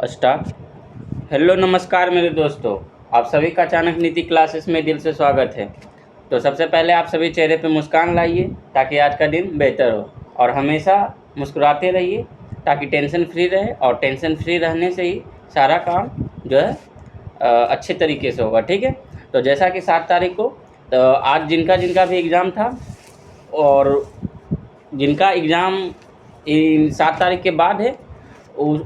Start. Hello नमस्कार मेरे दोस्तों, आप सभी का चाणक्य नीति क्लासेस में दिल से स्वागत है। तो सबसे पहले आप सभी चेहरे पे मुस्कान लाइए ताकि आज का दिन बेहतर हो, और हमेशा मुस्कुराते रहिए ताकि टेंशन फ्री रहे, और टेंशन फ्री रहने से ही सारा काम जो है अच्छे तरीके से होगा। ठीक है, तो जैसा कि 7 तारीख को तो आज जिनका जिनका भी एग्ज़ाम था, और जिनका एग्ज़ाम इन 7 तारीख के बाद है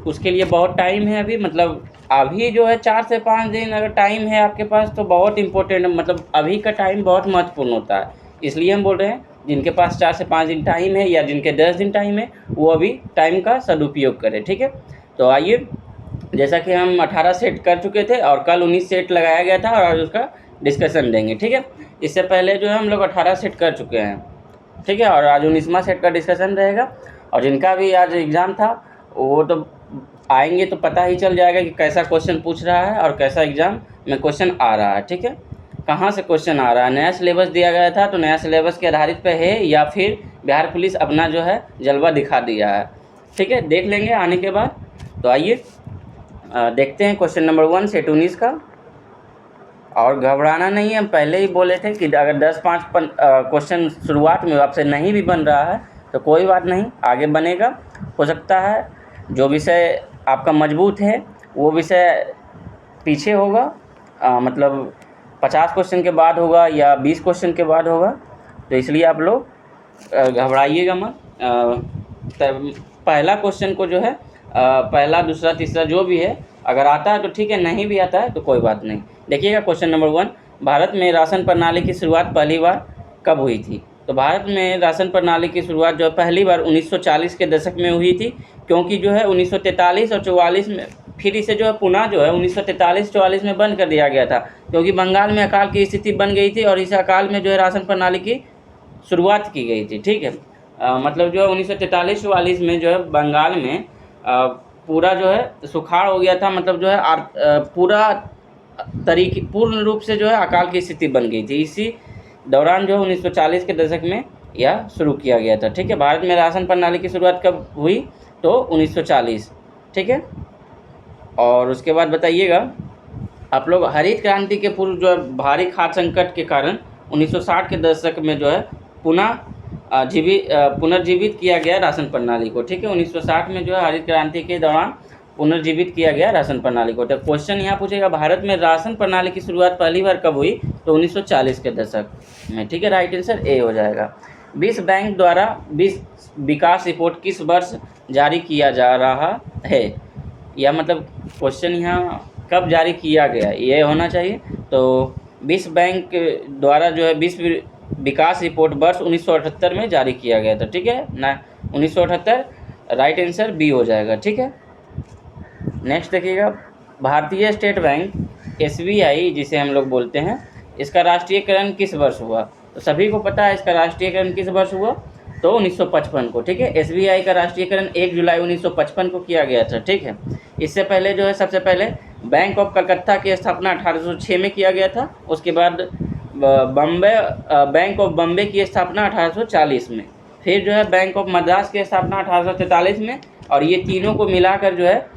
उसके लिए बहुत टाइम है अभी, मतलब अभी जो है 4 से 5 दिन अगर टाइम है आपके पास तो बहुत इम्पोर्टेंट है, मतलब अभी का टाइम बहुत महत्वपूर्ण होता है। इसलिए हम बोल रहे हैं जिनके पास 4 से 5 दिन टाइम है या जिनके 10 दिन टाइम है वो अभी टाइम का सदुपयोग करें। ठीक है, तो आइए, जैसा कि हम 18 सेट कर चुके थे और कल 19 सेट लगाया गया था और आज उसका डिस्कशन देंगे। ठीक है, इससे पहले जो है हम लोग 18 सेट कर चुके हैं। ठीक है, और आज 19वां सेट का डिस्कशन रहेगा। और जिनका भी आज एग्ज़ाम था वो तो आएंगे तो पता ही चल जाएगा कि कैसा क्वेश्चन पूछ रहा है और कैसा एग्ज़ाम में क्वेश्चन आ रहा है। ठीक है, कहाँ से क्वेश्चन आ रहा है, नया सिलेबस दिया गया था तो नया सिलेबस के आधारित पे है या फिर बिहार पुलिस अपना जो है जलवा दिखा दिया है। ठीक है, देख लेंगे आने के बाद। तो आइए देखते हैं क्वेश्चन नंबर 1 सेट 19 का। और घबराना नहीं है, हम पहले ही बोले थे कि अगर 10-5 क्वेश्चन शुरुआत में आपसे नहीं भी बन रहा है तो कोई बात नहीं, आगे बनेगा। हो सकता है जो विषय आपका मजबूत है वो विषय पीछे होगा, मतलब 50 क्वेश्चन के बाद होगा या 20 क्वेश्चन के बाद होगा, तो इसलिए आप लोग घबराइएगा मत। पहला क्वेश्चन को जो है पहला दूसरा तीसरा जो भी है अगर आता है तो ठीक है, नहीं भी आता है तो कोई बात नहीं। देखिएगा क्वेश्चन नंबर 1, भारत में राशन प्रणाली की शुरुआत पहली बार कब हुई थी? तो भारत में राशन प्रणाली की शुरुआत जो है पहली बार 1940 के दशक में हुई थी, क्योंकि जो है 1943 और 44 में फिर इसे जो है पुनः जो है 1943-44 में बंद कर दिया गया था, क्योंकि बंगाल में अकाल की स्थिति बन गई थी और इस अकाल में जो है राशन प्रणाली की शुरुआत की गई थी। ठीक है, मतलब जो है 1943-44 में जो है बंगाल में पूरा जो है सुखाड़ हो गया था, मतलब जो है पूरा पूर्ण रूप से जो है अकाल की स्थिति बन गई थी। इसी दौरान जो है 1940 के दशक में यह शुरू किया गया था। ठीक है, भारत में राशन प्रणाली की शुरुआत कब हुई? तो 1940। ठीक है, और उसके बाद बताइएगा आप लोग, हरित क्रांति के पूर्व जो है भारी खाद्य संकट के कारण 1960 के दशक में जो है पुनर्जीवित किया गया राशन प्रणाली को। ठीक है, 1960 में जो है हरित क्रांति के दौरान पुनर्जीवित किया गया राशन प्रणाली को। तो क्वेश्चन यहाँ पूछेगा भारत में राशन प्रणाली की शुरुआत पहली बार कब हुई? तो 1940 के दशक में। ठीक है, राइट आंसर ए हो जाएगा। विश्व बैंक द्वारा विश्व विकास रिपोर्ट किस वर्ष जारी किया जा रहा है? या मतलब क्वेश्चन यहाँ कब जारी किया गया ये होना चाहिए। तो विश्व बैंक द्वारा जो है विश्व विकास रिपोर्ट वर्ष 1978 में जारी किया गया था। ठीक है ना, 1978 राइट आंसर बी हो जाएगा। ठीक है, नेक्स्ट देखिएगा, भारतीय स्टेट बैंक SBI जिसे हम लोग बोलते हैं, इसका राष्ट्रीयकरण किस वर्ष हुआ? तो सभी को पता है इसका राष्ट्रीयकरण किस वर्ष हुआ? तो 1955 को। ठीक है, SBI का राष्ट्रीयकरण 1 जुलाई 1955 को किया गया था। ठीक है, इससे पहले जो है सबसे पहले बैंक ऑफ कलकत्ता की स्थापना 1806 में किया गया था। उसके बाद बैंक ऑफ बम्बे की स्थापना 1840 में, फिर जो है बैंक ऑफ मद्रास की स्थापना 1843 में, और ये तीनों को मिलाकर जो है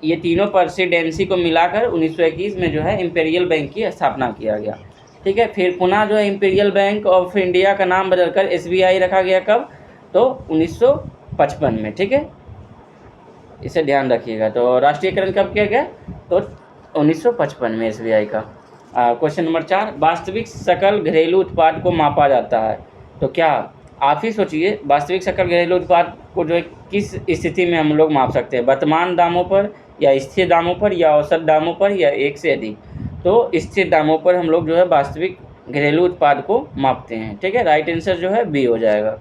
ये तीनों प्रेसिडेंसी को मिलाकर 1921 में जो है इंपीरियल बैंक की स्थापना किया गया। ठीक है, फिर पुनः जो है इंपीरियल बैंक ऑफ इंडिया का नाम बदलकर SBI रखा गया। कब? तो 1955 में। ठीक है, इसे ध्यान रखिएगा। तो राष्ट्रीयकरण कब किया गया? तो 1955 में SBI का। क्वेश्चन नंबर 4, वास्तविक सकल घरेलू उत्पाद को मापा जाता है। तो क्या आप ही सोचिए, वास्तविक सकल घरेलू उत्पाद को जो है किस स्थिति में हम लोग माप सकते हैं? वर्तमान दामों पर या स्थिर दामों पर या औसत दामों पर या एक से अधिक? तो स्थिर दामों पर हम लोग जो है वास्तविक घरेलू उत्पाद को मापते हैं। ठीक है, राइट आंसर जो है बी हो जाएगा।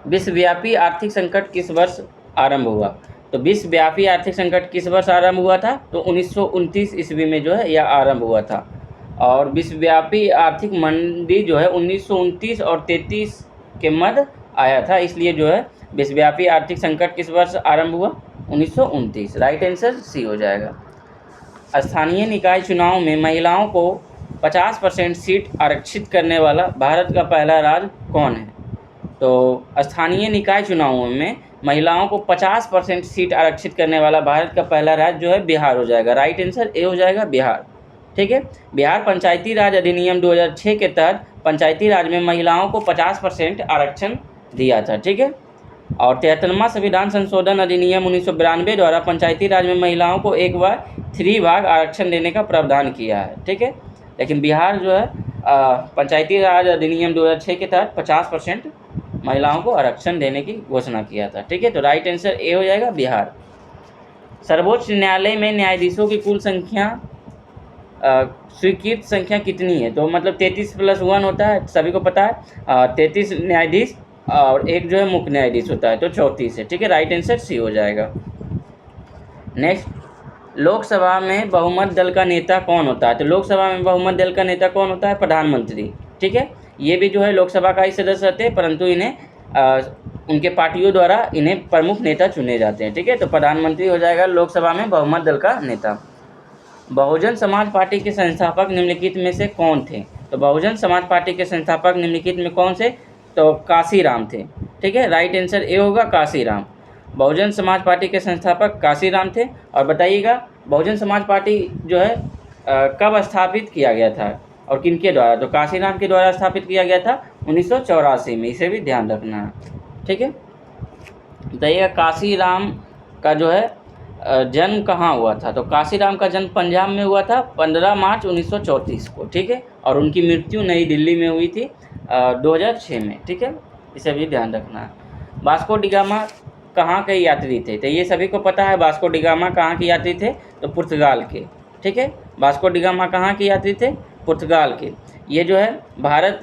विश्वव्यापी आर्थिक संकट किस वर्ष आरंभ हुआ? तो विश्वव्यापी आर्थिक संकट किस वर्ष आरंभ हुआ था? तो 1929 ईस्वी में जो है यह आरंभ हुआ था। और विश्वव्यापी आर्थिक मंदी जो है 1929 और 33 के मध्य आया था, इसलिए जो है विश्वव्यापी आर्थिक संकट किस वर्ष आरंभ हुआ? 1929। राइट आंसर सी हो जाएगा। स्थानीय निकाय चुनाव में महिलाओं को 50% सीट आरक्षित करने वाला भारत का पहला राज्य कौन है? तो स्थानीय निकाय चुनावों में महिलाओं को 50% सीट आरक्षित करने वाला भारत का पहला राज्य जो है बिहार हो जाएगा। राइट आंसर ए हो जाएगा बिहार। ठीक है, बिहार पंचायती राज अधिनियम 2006 के तहत पंचायती राज में महिलाओं को 50% आरक्षण दिया था। ठीक है, और 73वां संविधान संशोधन अधिनियम 1992 द्वारा पंचायती राज में महिलाओं को 1/3 भाग आरक्षण देने का प्रावधान किया है। ठीक है, लेकिन बिहार जो है पंचायती राज अधिनियम 2006 के तहत 50% महिलाओं को आरक्षण देने की घोषणा किया था। ठीक है, तो राइट आंसर ए हो जाएगा बिहार। सर्वोच्च न्यायालय में न्यायाधीशों की कुल संख्या स्वीकृत संख्या कितनी है? तो मतलब 33 + 1 होता है, सभी को पता है। 33 न्यायाधीश और एक जो है मुख्य न्यायाधीश होता है, तो 34 है। ठीक है, राइट आंसर सी हो जाएगा। नेक्स्ट, लोकसभा में बहुमत दल का नेता कौन होता है? तो लोकसभा में बहुमत दल का नेता कौन होता है? प्रधानमंत्री। ठीक है, ये भी जो है लोकसभा का ही सदस्य रहते हैं, परंतु इन्हें उनके पार्टियों द्वारा इन्हें प्रमुख नेता चुने जाते हैं। ठीक है, तो प्रधानमंत्री हो जाएगा लोकसभा में बहुमत दल का नेता। बहुजन समाज पार्टी के संस्थापक निम्नलिखित में से कौन थे? तो बहुजन समाज पार्टी के संस्थापक निम्नलिखित में कौन से? तो काशीराम थे। ठीक है, राइट आंसर ए होगा काशीराम। बहुजन समाज पार्टी के संस्थापक काशीराम थे। और बताइएगा बहुजन समाज पार्टी जो है कब स्थापित किया गया था और किनके द्वारा? तो काशीराम के द्वारा स्थापित किया गया था 1984 में, इसे भी ध्यान रखना है। ठीक है, बताइएगा काशीराम का जो है जन्म कहाँ हुआ था? तो काशीराम का जन्म पंजाब में हुआ था 15 मार्च 1934 को। ठीक है, और उनकी मृत्यु नई दिल्ली में हुई थी 2006 में। ठीक है, इसे भी ध्यान रखना है। वास्को डी गामा कहाँ के यात्री थे? तो ये सभी को पता है वास्को डी गामा कहाँ के यात्री थे? तो पुर्तगाल के। ठीक है, वास्को डी गामा कहाँ के यात्री थे? पुर्तगाल के। ये जो है भारत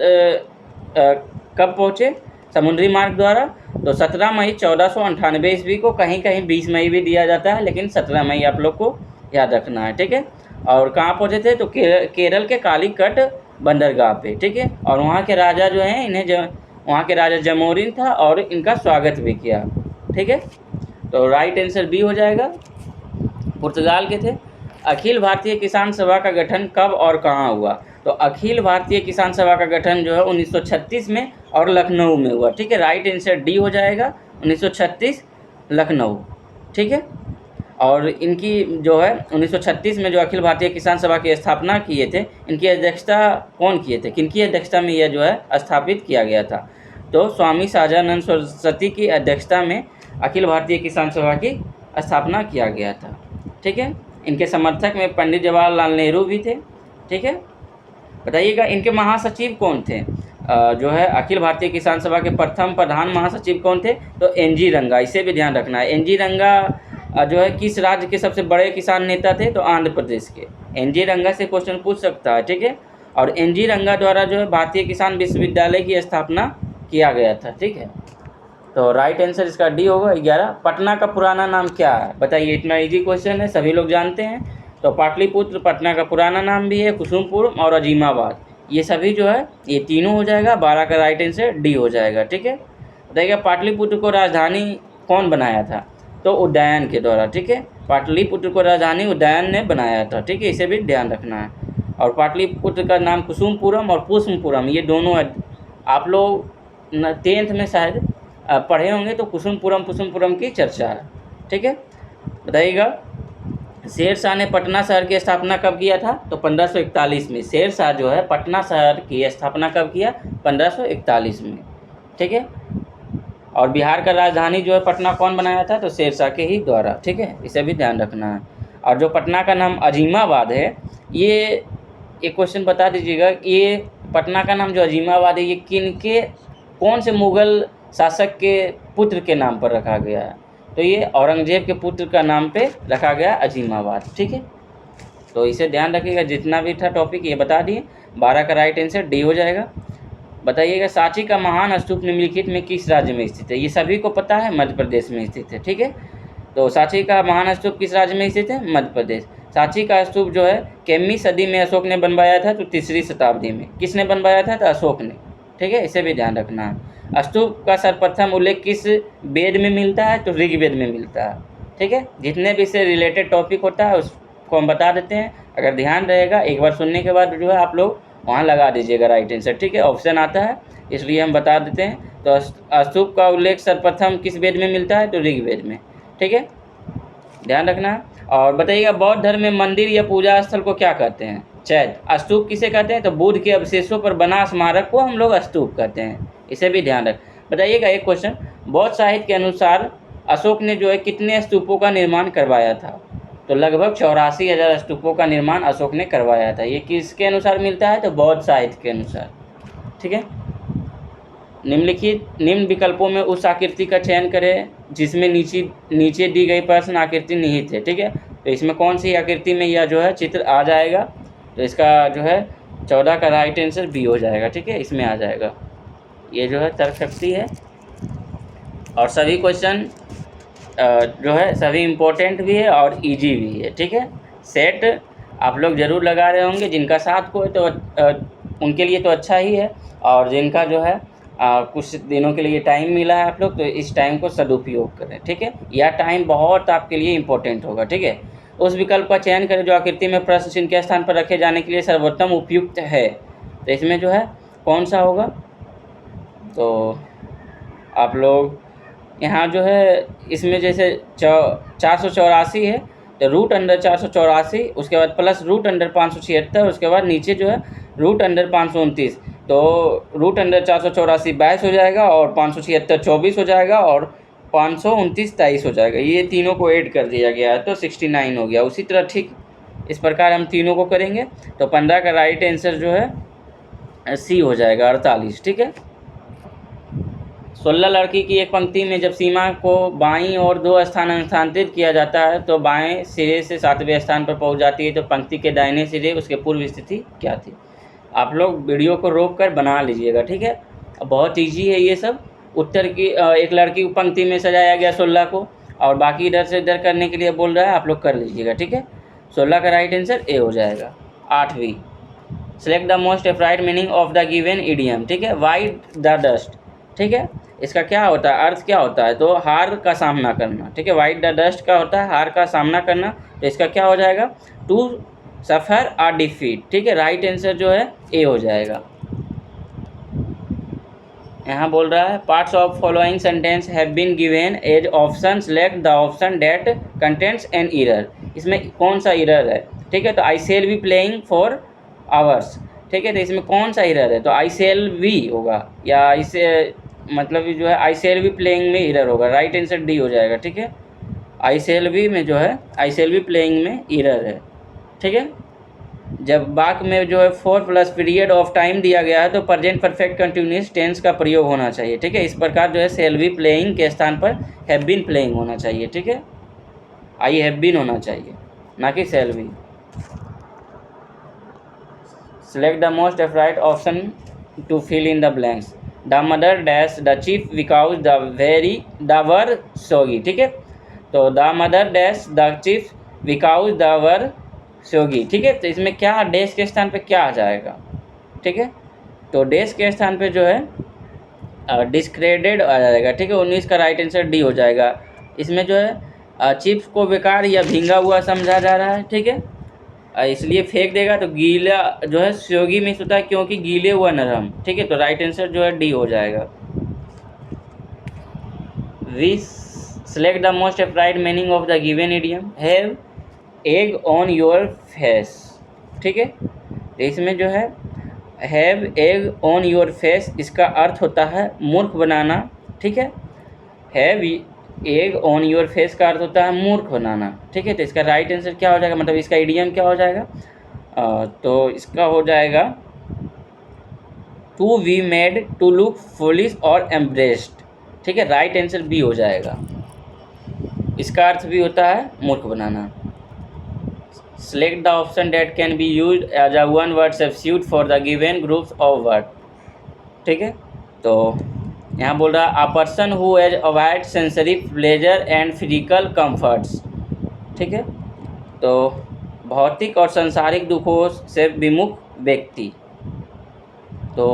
कब पहुँचे समुद्री मार्ग द्वारा? तो 17 मई 1498 ईस्वी को। कहीं कहीं 20 मई भी दिया जाता है, लेकिन 17 मई आप लोग को याद रखना है। ठीक है, और कहाँ पहुँचे थे? तो केरल के कालीकट बंदरगाह पे। ठीक है, और वहाँ के राजा जो हैं वहाँ के राजा जमोरिन था और इनका स्वागत भी किया। ठीक है, तो राइट आंसर बी हो जाएगा, पुर्तगाल के थे। अखिल भारतीय किसान सभा का गठन कब और कहाँ हुआ? तो अखिल भारतीय किसान सभा का गठन जो है 1936 में और लखनऊ में हुआ। ठीक है, राइट आंसर डी हो जाएगा 1936 लखनऊ। ठीक है, और इनकी जो है 1936 में जो अखिल भारतीय किसान सभा की स्थापना किए थे, इनकी अध्यक्षता कौन किए थे? किनकी अध्यक्षता में यह जो है स्थापित किया गया था? तो स्वामी सहजानंद सरस्वती की अध्यक्षता में अखिल भारतीय किसान सभा की स्थापना किया गया था। ठीक है, इनके समर्थक में पंडित जवाहरलाल नेहरू भी थे। ठीक है, बताइएगा इनके महासचिव कौन थे? जो है अखिल भारतीय किसान सभा के प्रथम प्रधान महासचिव कौन थे? तो एन.जी. रंगा। इसे भी ध्यान रखना है। एन.जी. रंगा जो है किस राज्य के सबसे बड़े किसान नेता थे? तो आंध्र प्रदेश के। एन.जी. रंगा से क्वेश्चन पूछ सकता है। ठीक है, और एन.जी. रंगा द्वारा जो है भारतीय किसान विश्वविद्यालय की स्थापना किया गया था। ठीक है, तो राइट आंसर इसका डी होगा 11। पटना का पुराना नाम क्या है? बताइए, इतना इजी क्वेश्चन है, सभी लोग जानते हैं। तो पाटलिपुत्र पटना का पुराना नाम भी है, कुसुमपुर और अजीमाबाद, ये सभी जो है ये तीनों हो जाएगा। 12 का राइट आंसर डी हो जाएगा। ठीक है, बताइएगा पाटलिपुत्र को राजधानी कौन बनाया था? तो उदयन के द्वारा। ठीक है, पाटलिपुत्र को राजधानी उदयन ने बनाया था। ठीक है, इसे भी ध्यान रखना है। और पाटलिपुत्र का नाम कुसुमपुरम और पुष्पपुरम, ये दोनों आप लोग 10th में शायद पढ़े होंगे, तो पुष्पपुरम की चर्चा है। ठीक है, बताइएगा शेरशाह ने पटना शहर की स्थापना कब किया था? तो 1541 में। शेरशाह जो है पटना शहर की स्थापना कब किया? 1541 में। ठीक है, और बिहार का राजधानी जो है पटना कौन बनाया था? तो शेरशाह के ही द्वारा। ठीक है, इसे भी ध्यान रखना है। और जो पटना का नाम अजीमाबाद है, ये एक क्वेश्चन बता दीजिएगा, ये पटना का नाम जो अजीमाबाद है, ये किनके कौन से मुग़ल शासक के पुत्र के नाम पर रखा गया है? तो ये औरंगजेब के पुत्र का नाम पे रखा गया अजीमाबाद। ठीक है, तो इसे ध्यान रखिएगा। जितना भी था टॉपिक ये बता दिए। 12 का राइट आंसर डी हो जाएगा। बताइएगा सांची का महान स्तूप निम्नलिखित में किस राज्य में स्थित है? ये सभी को पता है, मध्य प्रदेश में स्थित है। ठीक है, तो सांची का महान स्तूप किस राज्य में स्थित है? मध्य प्रदेश। सांची का स्तूप जो है कितवीं सदी में अशोक ने बनवाया था? तो 3री शताब्दी में। किसने बनवाया था? तो अशोक ने। ठीक है, इसे भी ध्यान रखना है। स्तूप का सर्वप्रथम उल्लेख किस वेद में मिलता है? तो ऋग्वेद में मिलता है। ठीक है, जितने भी इससे रिलेटेड टॉपिक होता है उसको हम बता देते हैं। अगर ध्यान रहेगा, एक बार सुनने के बाद जो है आप लोग वहाँ लगा दीजिएगा राइट आंसर। ठीक है, ऑप्शन आता है इसलिए हम बता देते हैं। तो स्तूप का उल्लेख सर्वप्रथम किस वेद में मिलता है? तो ऋग्वेद में। ठीक है, ध्यान रखना है। और बताइएगा बौद्ध धर्म में मंदिर या पूजा स्थल को क्या कहते हैं? चैत्य। स्तूप किसे कहते हैं? तो बुद्ध के अवशेषों पर बना स्मारक को हम लोग स्तूप कहते हैं, इसे भी ध्यान रख। बताइएगा एक क्वेश्चन, बौद्ध साहित्य के अनुसार अशोक ने जो है कितने स्तूपों का निर्माण करवाया था? तो लगभग 84,000 स्तूपों का निर्माण अशोक ने करवाया था। ये किसके अनुसार मिलता है? तो बौद्ध साहित्य के अनुसार। ठीक है, निम्न विकल्पों में उस आकृति का चयन करें जिसमें नीचे दी गई प्रश्न आकृति निहित है। ठीक है, तो इसमें कौन सी आकृति में यह जो है चित्र आ जाएगा? तो इसका जो है 14 का राइट आंसर बी हो जाएगा। ठीक है, इसमें आ जाएगा। ये जो है तर्क शक्ति है और सभी क्वेश्चन जो है सभी इम्पोर्टेंट भी है और इजी भी है। ठीक है, सेट आप लोग ज़रूर लगा रहे होंगे, जिनका साथ को है तो उनके लिए तो अच्छा ही है, और जिनका जो है कुछ दिनों के लिए टाइम मिला है आप लोग, तो इस टाइम को सदुपयोग करें। ठीक है, यह टाइम बहुत आपके लिए इम्पोर्टेंट होगा। ठीक है, उस विकल्प का चयन करें जो आकृति में प्रश्न चिन्ह के स्थान पर रखे जाने के लिए सर्वोत्तम उपयुक्त है। तो इसमें जो है कौन सा होगा? तो आप लोग यहाँ जो है इसमें जैसे 484 है, तो रूट अंडर 484, उसके बाद प्लस रूट अंडर 576, उसके बाद नीचे जो है रूट अंडर 529, तो रूट अंडर 484 22 हो जाएगा, और 576 24 हो जाएगा, और 529 23 हो जाएगा। ये तीनों को ऐड कर दिया गया है तो 69 हो गया। उसी तरह ठीक इस प्रकार हम तीनों को करेंगे तो 15 का राइट आंसर जो है सी हो जाएगा, 48। ठीक है, 16 लड़की की एक पंक्ति में जब सीमा को बाईं और 2 स्थान स्थानांतरित किया जाता है तो बाएं सिरे से 7वें स्थान पर पहुंच जाती है, तो पंक्ति के दाहिने सिरे उसके पूर्व स्थिति क्या थी? आप लोग वीडियो को रोक कर बना लीजिएगा। ठीक है, बहुत इजी है ये सब। उत्तर की एक लड़की की पंक्ति में सजाया गया 16 को, और बाकी इधर से इधर करने के लिए बोल रहा है, आप लोग कर लीजिएगा। ठीक है, 16 का राइट आंसर ए हो जाएगा। 8वीं, select the most appropriate meaning of the given idiom. ठीक है, वाइट द डस्ट। ठीक है, इसका क्या होता है, अर्थ क्या होता है? तो हार का सामना करना। ठीक है, वाइट द डस्ट का होता है हार का सामना करना, तो इसका क्या हो जाएगा? To suffer a defeat. ठीक है, राइट आंसर जो है ए हो जाएगा। यहाँ बोल रहा है parts of following sentence have been given as option, select the option that contains an error. इसमें कौन सा एरर है? ठीक है, तो I shall be playing for hours. ठीक है, तो इसमें कौन सा एरर है? तो आई सेल बी होगा, या इसे मतलब जो है आई सेल बी प्लेइंग में एरर होगा। राइट आंसर डी हो जाएगा। ठीक है, आई सेल बी में जो है आई सेल बी प्लेइंग में एरर है। ठीक है, जब वाक्य में जो है 4 प्लस पीरियड ऑफ टाइम दिया गया है तो प्रेजेंट परफेक्ट कंटिन्यूअस टेंस का प्रयोग होना चाहिए। ठीक है, इस प्रकार जो है सेल बी प्लेइंग के स्थान पर हैव बीन प्लेइंग होना चाहिए। ठीक है, आई हैव बीन होना चाहिए, ना कि shall be. Select the most appropriate option to fill in the blanks. The mother dash the chief because the were soggy. ठीक है, तो the mother dash the chief because the were soggy. ठीक है, तो इसमें क्या डैश के स्थान पे क्या आ जाएगा? ठीक है, तो डैश के स्थान पे जो है डिस्क्रेडिटेड आ जाएगा। ठीक है, 19 का राइट आंसर डी हो जाएगा। इसमें जो है चिप्स को बेकार या भींगा हुआ समझा जा रहा है। ठीक है, इसलिए फेंक देगा, तो गीला जो है सोगी मिस होता है क्योंकि गीले हुआ नरम। ठीक है, तो राइट आंसर जो है डी हो जाएगा। वी select the most appropriate meaning of the given idiom. Have egg on your face. ठीक है, तो इसमें जो है have egg on your face, इसका अर्थ होता है मूर्ख बनाना। ठीक है, have egg on your face का अर्थ होता है मूर्ख बनाना। ठीक है, तो इसका राइट आंसर क्या हो जाएगा, मतलब इसका इडियम क्या हो जाएगा? तो इसका हो जाएगा to we made to look foolish और एम्ब्रेस्ड। ठीक है, राइट आंसर बी हो जाएगा। इसका अर्थ भी होता है मूर्ख बनाना। Select the option that can be used as a one word substitute for the given groups of word. ठीक है, तो यहाँ बोल रहा है a person who has avoid sensory pleasure and physical comforts। ठीक है, तो भौतिक और सांसारिक दुखों से विमुख व्यक्ति। तो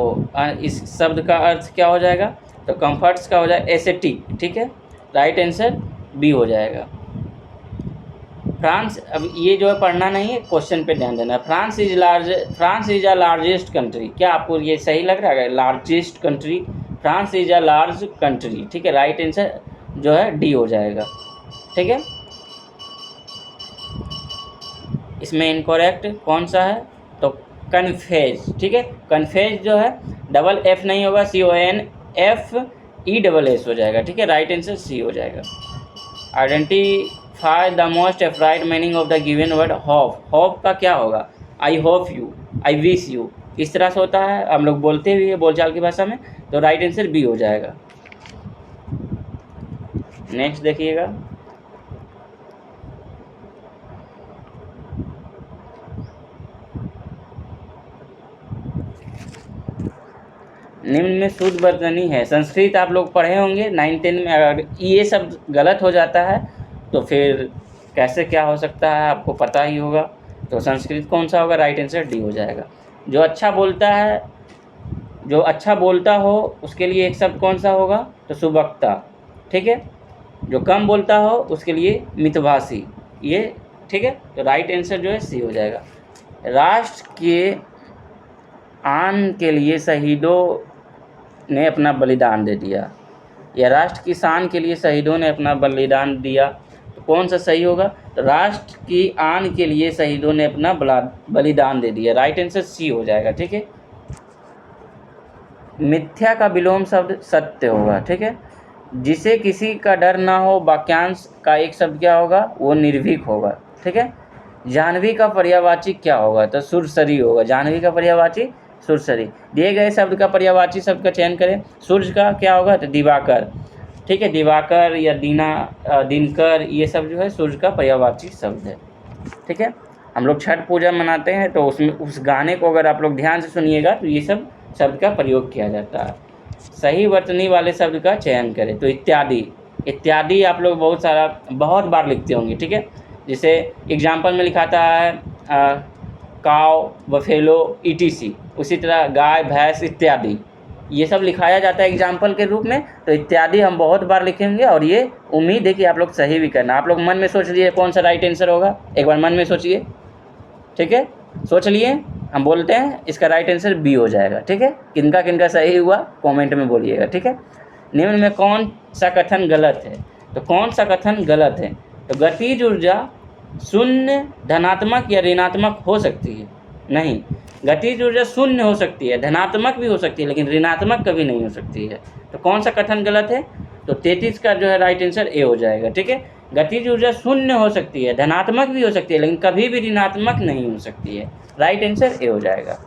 इस शब्द का अर्थ क्या हो जाएगा? तो कंफर्ट्स का हो जाएगा एस्थेटिक। ठीक है, राइट आंसर बी हो जाएगा। फ्रांस, अब ये जो है पढ़ना नहीं है, क्वेश्चन पे ध्यान देना है। France is a largest country. क्या आपको ये सही लग रहा है? Largest country France is a large country, ठीक है। राइट आंसर जो है डी हो जाएगा, ठीक है। इसमें इनकरेक्ट कौन सा है, तो कन्फेज, ठीक है। कन्फेज जो है डबल एफ नहीं होगा, CONFESS हो जाएगा, ठीक है। राइट आंसर सी हो जाएगा। Identify the most appropriate meaning of the given word hope. Hope का क्या होगा, I hope you, I wish you, इस तरह से होता है, हम लोग बोलते भी है बोलचाल की भाषा में, तो राइट आंसर बी हो जाएगा। नेक्स्ट देखिएगा, निम्न में शुद्ध वर्तनी है। संस्कृत आप लोग पढ़े होंगे 9-10 में, अगर ये सब गलत हो जाता है तो फिर कैसे क्या हो सकता है आपको पता ही होगा। तो संस्कृत कौन सा होगा, राइट आंसर डी हो जाएगा। जो अच्छा बोलता है, जो अच्छा बोलता हो उसके लिए एक शब्द कौन सा होगा, तो सुबक्ता, ठीक है। जो कम बोलता हो उसके लिए मितभाषी, ये ठीक है। तो राइट आंसर जो है सी हो जाएगा। राष्ट्र के आन के लिए शहीदों ने अपना बलिदान दे दिया, या राष्ट्र की शान के लिए शहीदों ने अपना बलिदान दिया, तो कौन सा सही होगा, तो राष्ट्र की आन के लिए शहीदों ने अपना बलिदान दे दिया, राइट आंसर सी हो जाएगा, ठीक है। मिथ्या का विलोम शब्द सत्य होगा, ठीक है। जिसे किसी का डर ना हो, वाक्यांश का एक शब्द क्या होगा, वो निर्भीक होगा, ठीक है। जाह्नवी का पर्यायवाची क्या होगा, तो सुरसरी होगा। जाह्नवी का पर्यायवाची सुरसरी। दिए गए शब्द का पर्यायवाची शब्द का चयन करें। सूर्य का क्या होगा, तो दिवाकर, ठीक है। दिवाकर या दिनकर, ये सब जो है सूर्य का पर्यायवाची शब्द है, ठीक है। हम लोग छठ पूजा मनाते हैं तो उसमें उस गाने को अगर आप लोग ध्यान से सुनिएगा तो ये सब शब्द का प्रयोग किया जाता है। सही वर्तनी वाले शब्द का चयन करें, तो इत्यादि। इत्यादि आप लोग बहुत बार लिखते होंगे, ठीक है। जैसे एग्जाम्पल में लिखाता है काव, बफेलो, ETC, उसी तरह गाय, भैंस इत्यादि, ये सब लिखाया जाता है एग्जाम्पल के रूप में। तो इत्यादि हम बहुत बार लिखेंगे और ये उम्मीद है कि आप लोग सही भी करना। आप लोग मन में सोच लिए कौन सा राइट आंसर होगा, एक बार मन में सोचिए, ठीक है। सोच लिए, हम बोलते हैं इसका राइट आंसर बी हो जाएगा, ठीक है। किनका किनका सही हुआ कमेंट में बोलिएगा, ठीक है। निम्न में कौन सा कथन गलत है, तो कौन सा कथन गलत है, तो गतिज ऊर्जा शून्य, धनात्मक या ऋणात्मक हो सकती है, नहीं। गतिज ऊर्जा शून्य हो सकती है, धनात्मक भी हो सकती है, लेकिन ऋणात्मक कभी नहीं हो सकती है। तो कौन सा कथन गलत है, तो 33 का जो है राइट आंसर ए हो जाएगा, ठीक है। गतिज ऊर्जा शून्य हो सकती है, धनात्मक भी हो सकती है, लेकिन कभी भी ऋणात्मक नहीं हो सकती है, राइट आंसर ए हो जाएगा।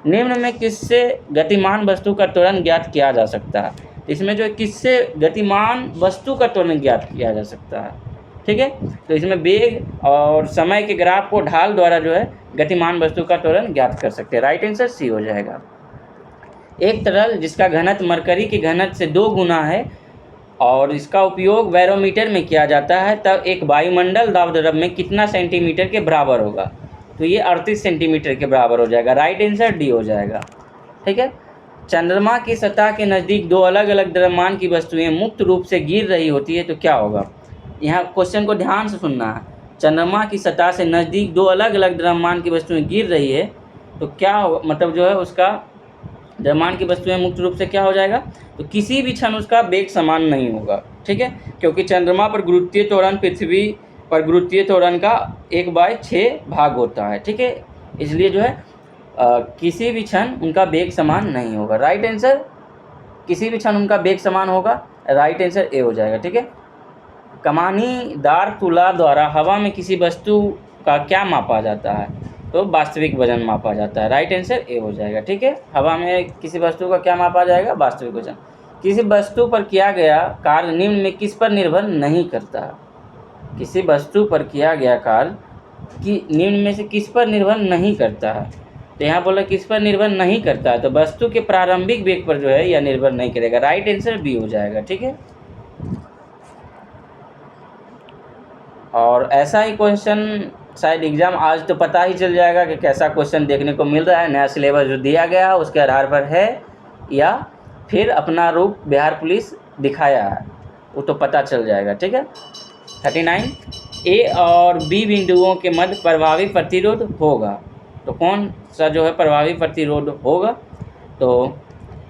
निम्न में किससे गतिमान वस्तु का त्वरण ज्ञात किया जा सकता है, इसमें जो किससे गतिमान वस्तु का त्वरण ज्ञात किया जा सकता है, ठीक है। तो इसमें वेग और समय के ग्राफ को ढाल द्वारा जो है गतिमान वस्तु का त्वरण ज्ञात कर सकते हैं, राइट आंसर सी हो जाएगा। एक तरल जिसका घनत्व मरकरी के घनत्व से 2 गुना है और इसका उपयोग बैरोमीटर में किया जाता है, तब एक वायुमंडल दाब द्रव में कितना सेंटीमीटर के बराबर होगा, तो ये 38 सेंटीमीटर के बराबर हो जाएगा, राइट आंसर डी हो जाएगा, ठीक है। चंद्रमा की सतह के नज़दीक 2 अलग अलग द्रव्यमान की वस्तुएं मुक्त रूप से गिर रही होती है, तो क्या होगा। यहाँ क्वेश्चन को ध्यान से सुनना है। चंद्रमा की सतह से नज़दीक 2 अलग अलग द्रव्यमान की वस्तुएं गिर रही है, तो क्या होगा, मतलब जो है उसका द्रव्यमान की वस्तुएं मुक्त रूप से क्या हो जाएगा, तो किसी भी क्षण उसका वेग समान नहीं होगा, ठीक है। क्योंकि चंद्रमा पर गुरुत्वीय त्वरण पृथ्वी पर गुरुत्वीय त्वरण का 1/6 भाग होता है, ठीक है। इसलिए जो है किसी भी क्षण उनका वेग समान नहीं होगा, राइट आंसर। किसी भी क्षण उनका वेग समान होगा, राइट आंसर ए हो जाएगा, ठीक है। कमानीदार तुला द्वारा हवा में किसी वस्तु का क्या मापा जाता है, तो वास्तविक वजन मापा जाता है, राइट आंसर ए हो जाएगा, ठीक है। हवा में किसी वस्तु का क्या मापा जाएगा, वास्तविक वजन। किसी वस्तु पर किया गया कार्य निम्न में किस पर निर्भर नहीं करता, किसी वस्तु पर किया गया कार्य कि निम्न में से किस पर निर्भर नहीं करता है, तो यहाँ बोला किस पर निर्भर नहीं करता है, तो वस्तु के प्रारंभिक वेग पर जो है यह निर्भर नहीं करेगा, राइट आंसर बी हो जाएगा, ठीक है। और ऐसा ही क्वेश्चन शायद एग्ज़ाम आज तो पता ही चल जाएगा कि कैसा क्वेश्चन देखने को मिल रहा है, नया सिलेबस जो दिया गया है उसके आधार पर है या फिर अपना रूप बिहार पुलिस दिखाया है, वो तो पता चल जाएगा, ठीक है। 39 ए और बी बिंदुओं के मध्य प्रभावी प्रतिरोध होगा, तो कौन सा जो है प्रभावी प्रतिरोध होगा, तो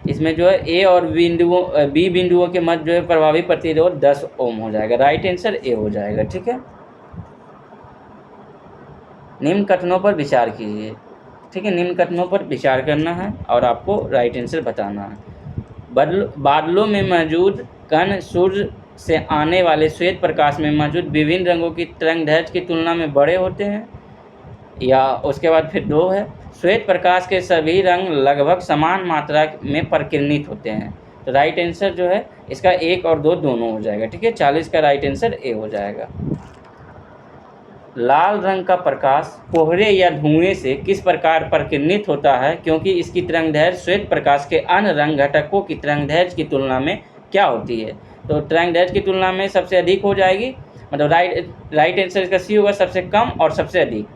इसमें जो है ए और बी बिंदुओं के मध्य जो है प्रभावी प्रतिरोध 10 ओम हो जाएगा। राइट आंसर ए हो जाएगा। ठीक है, निम्न कथनों पर विचार कीजिए। ठीक है, निम्न कथनों पर विचार करना है और आपको राइट आंसर बताना है। बादलों में मौजूद कण सूर्य से आने वाले श्वेत प्रकाश में मौजूद विभिन्न रंगों की तरंगदैर्घ्य की तुलना में बड़े होते हैं। या उसके बाद फिर 2 है, श्वेत प्रकाश के सभी रंग लगभग समान मात्रा में परिकिरणित होते हैं। तो राइट आंसर जो है इसका 1 और 2 दोनों हो जाएगा। ठीक है, 40 का राइट आंसर ए हो जाएगा। लाल रंग का प्रकाश कोहरे या धुएं से किस प्रकार परिकिरणित होता है, क्योंकि इसकी तरंगदैर्घ्य श्वेत प्रकाश के अन्य रंग घटकों की तरंगदैर्घ्य की तुलना में क्या होती है। तो तरंगदैर्घ्य की तुलना में सबसे अधिक हो जाएगी, मतलब राइट आंसर इसका सी होगा, सबसे कम और सबसे अधिक।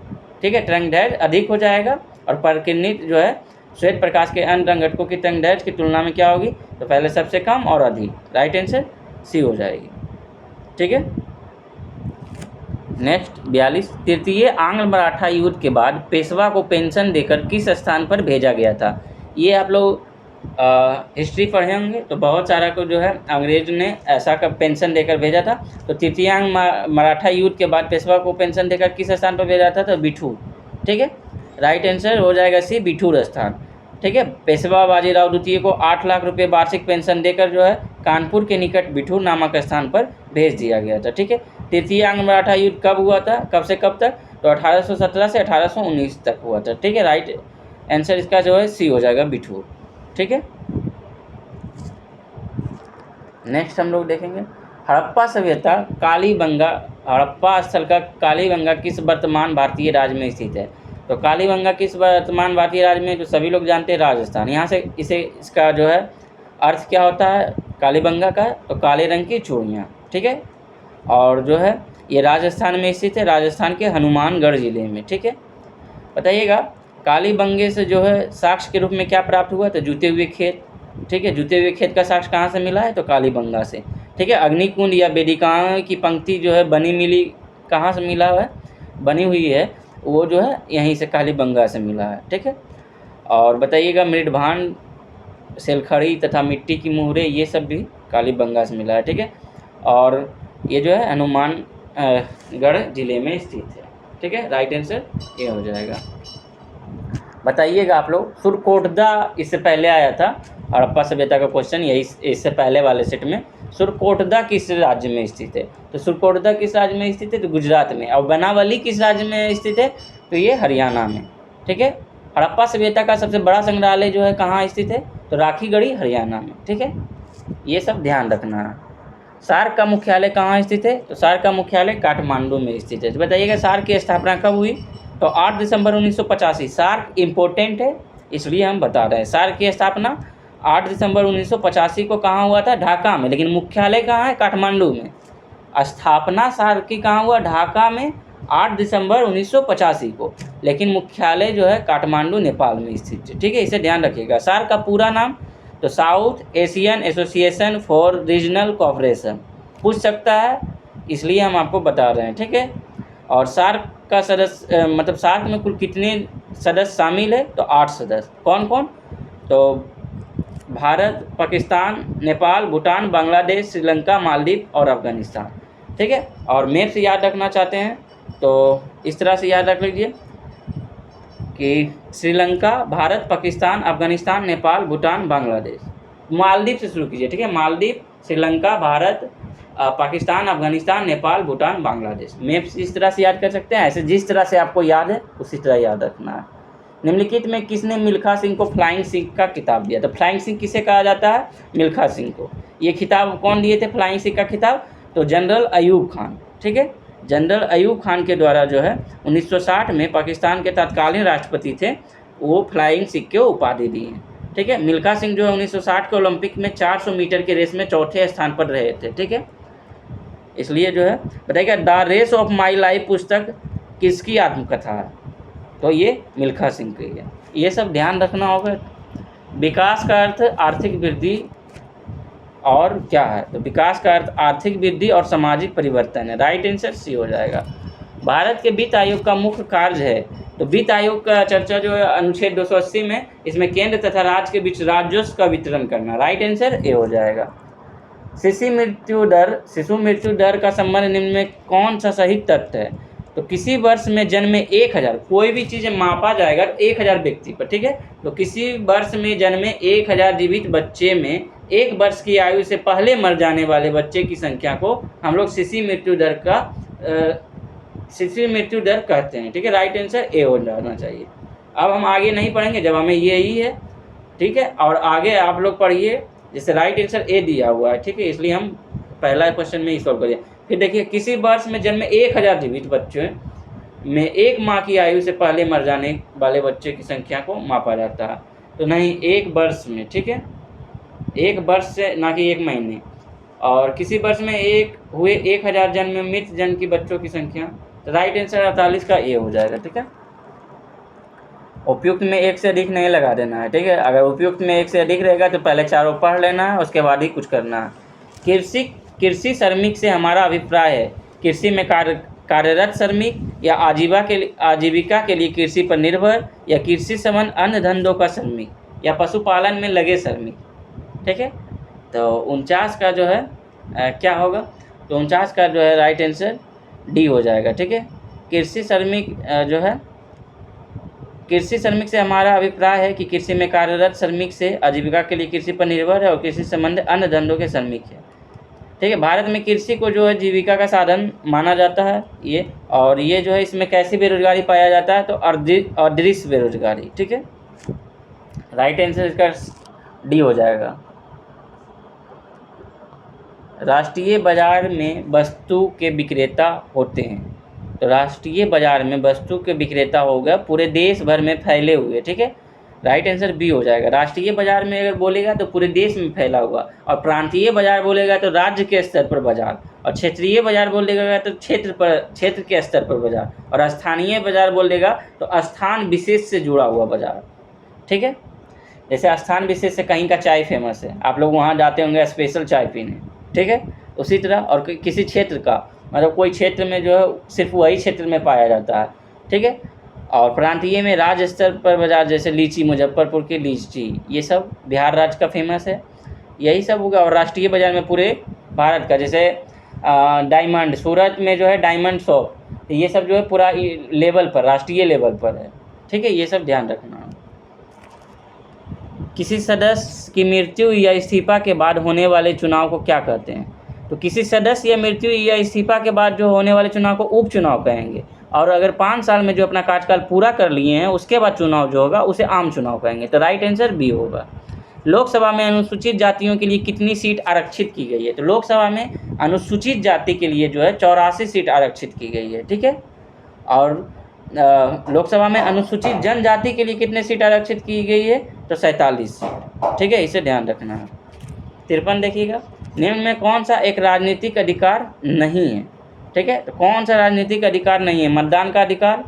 ठीक है, तरंगदैर्घ्य अधिक हो जाएगा और परिकिरणित जो है श्वेत प्रकाश के अन्य रंग घटकों की तरंगदैर्घ्य की तुलना में क्या होगी, तो पहले सबसे कम और अधिक। राइट आंसर सी हो जाएगी। ठीक है, नेक्स्ट 42, तृतीय आंग्ल मराठा युद्ध के बाद पेशवा को पेंशन देकर किस स्थान पर भेजा गया था। ये आप लोग हिस्ट्री पढ़े होंगे, तो बहुत सारा को जो है अंग्रेज ने ऐसा का पेंशन देकर भेजा था। तो तृतीयांग मराठा युद्ध के बाद पेशवा को पेंशन देकर किस स्थान पर भेजा था, तो बिठूर। ठीक है, राइट आंसर हो जाएगा सी, बिठूर स्थान। ठीक है, पेशवा बाजीराव द्वितीय को 8 लाख रुपये वार्षिक पेंशन देकर जो है कानपुर के निकट बिठूर नामक स्थान पर भेज दिया गया था। ठीक है, तृतीय आंग्ल मराठा युद्ध कब हुआ था, कब से कब तक, तो 1817 से 1819 तक हुआ था। ठीक है, राइट आंसर इसका जो है सी हो जाएगा, बिठूर। ठीक है, नेक्स्ट हम लोग देखेंगे हड़प्पा सभ्यता कालीबंगा, हड़प्पा स्थल का कालीबंगा किस वर्तमान भारतीय राज्य में स्थित है। तो कालीबंगा किस वर्तमान भारतीय राज्य में, जो सभी लोग जानते हैं राजस्थान। यहाँ से इसका जो है अर्थ क्या होता है कालीबंगा का, तो काले रंग की चूड़ियाँ। ठीक है, और जो है ये राजस्थान में स्थित है, राजस्थान के हनुमानगढ़ जिले में। ठीक है, बताइएगा कालीबंगे से जो है साक्ष्य के रूप में क्या प्राप्त हुआ, तो जूते हुए खेत। ठीक है, जूते हुए खेत का साक्ष्य कहाँ से मिला है, तो कालीबंगा से। ठीक है, अग्निकुंड या वेदिकाओं की पंक्ति जो है बनी मिली कहाँ से मिला है, बनी हुई है वो जो है यहीं से कालीबंगा से मिला है। ठीक है, और बताइएगा मृदभान, सेलखड़ी तथा मिट्टी की मुहरें ये सब भी कालीबंगा से मिला है। ठीक है, और ये जो है हनुमानगढ़ जिले में स्थित है। ठीक है, राइट आंसर ये हो जाएगा। बताइएगा आप लोग सुरकोटदा इससे पहले आया था, हड़प्पा सभ्यता का क्वेश्चन यही इससे पहले वाले सेट में। सुरकोटदा किस राज्य में स्थित है, तो सुरकोटदा किस राज्य में स्थित है, तो गुजरात में। और बनावली किस राज्य में स्थित है, तो ये हरियाणा में। ठीक है, हड़प्पा सभ्यता का सबसे बड़ा संग्रहालय जो है कहाँ स्थित है, तो राखीगढ़ी हरियाणा में। ठीक है, ये सब ध्यान रखना है। सार्क का मुख्यालय कहाँ स्थित है, तो सार्क का मुख्यालय काठमांडू में स्थित है। तो बताइएगा सार्क की स्थापना कब हुई, तो 8 दिसंबर 1985। सार्क इम्पोर्टेंट है इसलिए हम बता रहे हैं। सार्क की स्थापना 8 दिसंबर 1985 को कहाँ हुआ था, ढाका में, लेकिन मुख्यालय कहाँ है, काठमांडू में। स्थापना सार्क की कहाँ हुआ, ढाका में 8 दिसंबर 1985 को, लेकिन मुख्यालय जो है काठमांडू नेपाल में स्थित है। ठीक है, इसे ध्यान रखिएगा। सार्क का पूरा नाम, तो south Asian association for regional cooperation पूछ सकता है, इसलिए हम आपको बता रहे हैं। ठीक है, और सार्क का सदस्य मतलब सार्क में कुल कितने सदस्य शामिल है, तो 8 सदस्य। कौन कौन, तो भारत, पाकिस्तान, नेपाल, भूटान, बांग्लादेश, श्रीलंका, मालदीव और अफगानिस्तान। ठीक है, और मैप से याद रखना चाहते हैं तो इस तरह से याद रख लीजिए कि श्रीलंका, भारत, पाकिस्तान, अफगानिस्तान, नेपाल, भूटान, बांग्लादेश। मालदीव से शुरू कीजिए। ठीक है, मालदीव, श्रीलंका, भारत, पाकिस्तान, अफगानिस्तान, नेपाल, भूटान, बांग्लादेश। मैप इस तरह से याद कर सकते हैं, ऐसे जिस तरह से आपको याद है उसी तरह याद रखना है। निम्नलिखित में किसने मिल्खा सिंह को फ्लाइंग सिंह का खिताब दिया, तो फ्लाइंग सिंह किसे कहा जाता है, मिल्खा सिंह को। ये खिताब कौन दिए थे, फ्लाइंग सिंह का खिताब, तो जनरल अयूब खान। ठीक है, जनरल अयूब खान के द्वारा जो है 1960 में पाकिस्तान के तत्कालीन राष्ट्रपति थे, वो फ्लाइंग सिंह को उपाधि दी है। ठीक है, मिल्खा सिंह जो है 1960 के ओलंपिक में 400 मीटर की रेस में चौथे स्थान पर रहे थे। ठीक है, इसलिए जो है बताइएगा the race of my life पुस्तक किसकी आत्मकथा है, तो ये मिल्खा सिंह की है। ये सब ध्यान रखना होगा। विकास का अर्थ आर्थिक वृद्धि और क्या है, तो विकास का अर्थ आर्थिक वृद्धि और सामाजिक परिवर्तन है। राइट आंसर सी हो जाएगा। भारत के वित्त आयोग का मुख्य कार्य है, तो वित्त आयोग का चर्चा जो है अनुच्छेद 280 में, इसमें केंद्र तथा राज्य के बीच राजस्व का वितरण करना। राइट आंसर ए हो जाएगा। शिशु मृत्यु दर का संबंध निम्न में कौन सा सही तथ्य है? तो किसी वर्ष में जन्मे 1000, कोई भी चीज़ मापा जाएगा 1000 व्यक्ति पर, ठीक है। तो किसी वर्ष में जन्मे 1000 जीवित बच्चे में 1 वर्ष की आयु से पहले मर जाने वाले बच्चे की संख्या को हम लोग शिशु मृत्यु दर कहते हैं, ठीक है। राइट आंसर ए हो जाना चाहिए। अब हम आगे नहीं पढ़ेंगे जब हमें यही है, ठीक है। और आगे आप लोग पढ़िए, जैसे राइट आंसर ए दिया हुआ है, ठीक है, इसलिए हम पहला क्वेश्चन में ही सॉल्व करिए। फिर देखिए, किसी वर्ष में जन्मे 1000 जीवित बच्चों में 1 माह की आयु से पहले मर जाने वाले बच्चे की संख्या को मापा जाता है। तो नहीं, 1 वर्ष में, ठीक है, 1 वर्ष से, ना कि 1 महीने। और किसी वर्ष में 1000 जन्म में मृत जन्म की बच्चों की संख्या, तो राइट आंसर 48 का ए हो जाएगा, ठीक है। उपयुक्त में 1 से अधिक नहीं लगा देना है, ठीक है। अगर उपयुक्त में 1 से अधिक रहेगा तो पहले चारों पढ़ लेना है, उसके बाद ही कुछ करना है। कृषि श्रमिक से हमारा अभिप्राय है कृषि में कार्यरत श्रमिक, या आजीविका के लिए कृषि पर निर्भर, या कृषि संबंध अन्य धंधों का श्रमिक, या पशुपालन में लगे श्रमिक, ठीक है। तो 49 का जो है क्या होगा? तो 49 का जो है राइट आंसर डी हो जाएगा, ठीक है। कृषि श्रमिक से हमारा अभिप्राय है कि कृषि में कार्यरत श्रमिक से आजीविका के लिए कृषि पर निर्भर है और कृषि संबंध अन्य धंधों के श्रमिक है, ठीक है। भारत में कृषि को जो है जीविका का साधन माना जाता है ये, और ये जो है इसमें कैसी बेरोजगारी पाया जाता है? तो अदृश्य बेरोजगारी, ठीक है। राइट आंसर इसका डी हो जाएगा। राष्ट्रीय बाजार में वस्तु के विक्रेता होते हैं। तो राष्ट्रीय बाजार में वस्तु के विक्रेता होगा पूरे देश भर में फैले हुए, ठीक है। राइट आंसर बी हो जाएगा। राष्ट्रीय बाजार में अगर बोलेगा तो पूरे देश में फैला हुआ, और प्रांतीय बाजार बोलेगा तो राज्य के स्तर पर बाजार, और क्षेत्रीय बाजार बोलेगा तो क्षेत्र के स्तर पर बाजार, और स्थानीय बाजार बोलेगा तो स्थान विशेष से जुड़ा हुआ बाजार, ठीक है। जैसे स्थान विशेष से कहीं का चाय फेमस है, आप लोग वहाँ जाते होंगे स्पेशल चाय पीने, ठीक है। उसी तरह और किसी क्षेत्र का, मतलब कोई क्षेत्र में जो है सिर्फ वही क्षेत्र में पाया जाता है, ठीक है। और प्रांतीय में राज्य स्तर पर बाजार, जैसे लीची, मुजफ्फरपुर की लीची, ये सब बिहार राज्य का फेमस है, यही सब होगा। और राष्ट्रीय बाजार में पूरे भारत का, जैसे डायमंड, सूरत में जो है डायमंड शॉप, तो ये सब जो है पूरा लेवल पर, राष्ट्रीय लेवल पर है, ठीक है। ये सब ध्यान रखना। किसी सदस्य की मृत्यु या इस्तीफा के बाद होने वाले चुनाव को क्या कहते हैं? तो किसी सदस्य या मृत्यु या इस्तीफा के बाद जो होने वाले चुनाव को उपचुनाव कहेंगे, और अगर 5 साल में जो अपना कार्यकाल पूरा कर लिए हैं उसके बाद चुनाव जो होगा उसे आम चुनाव कहेंगे। तो राइट आंसर बी होगा। लोकसभा में अनुसूचित जातियों के लिए कितनी सीट आरक्षित की गई है? तो लोकसभा में अनुसूचित जाति के लिए जो है 84 सीट आरक्षित की गई है, ठीक है। और लोकसभा में अनुसूचित जनजाति के लिए कितने सीट आरक्षित की गई है? तो 47 सीट, ठीक है, इसे ध्यान रखना है। 53 देखिएगा, निम्न में कौन सा एक राजनीतिक अधिकार नहीं है? ठीक है, तो कौन सा राजनीतिक अधिकार नहीं है? मतदान का अधिकार,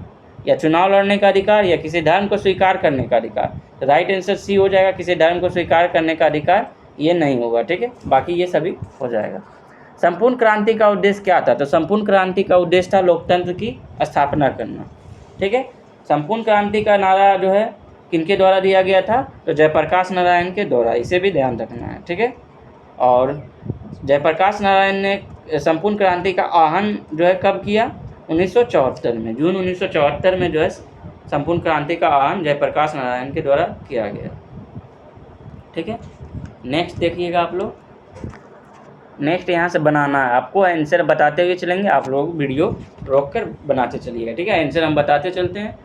या चुनाव लड़ने का अधिकार, या किसी धर्म को स्वीकार करने का अधिकार। तो राइट आंसर सी हो जाएगा, किसी धर्म को स्वीकार करने का अधिकार ये नहीं होगा, ठीक है। बाकी ये सभी हो जाएगा। संपूर्ण क्रांति का उद्देश्य क्या था? तो संपूर्ण क्रांति का उद्देश्य था लोकतंत्र की स्थापना करना, ठीक है। संपूर्ण क्रांति का नारा जो है किनके द्वारा दिया गया था? तो जयप्रकाश नारायण के द्वारा, इसे भी ध्यान रखना है, ठीक है। और जयप्रकाश नारायण ने संपूर्ण क्रांति का आह्वान जो है कब किया? 1974 में, जून 1974 में जो है संपूर्ण क्रांति का आह्वान जयप्रकाश नारायण के द्वारा किया गया, ठीक है। नेक्स्ट देखिएगा आप लोग, नेक्स्ट यहाँ से बनाना है आपको, आंसर बताते हुए चलेंगे, आप लोग वीडियो रोक कर बनाते चलिएगा, ठीक है। आंसर हम बताते चलते हैं।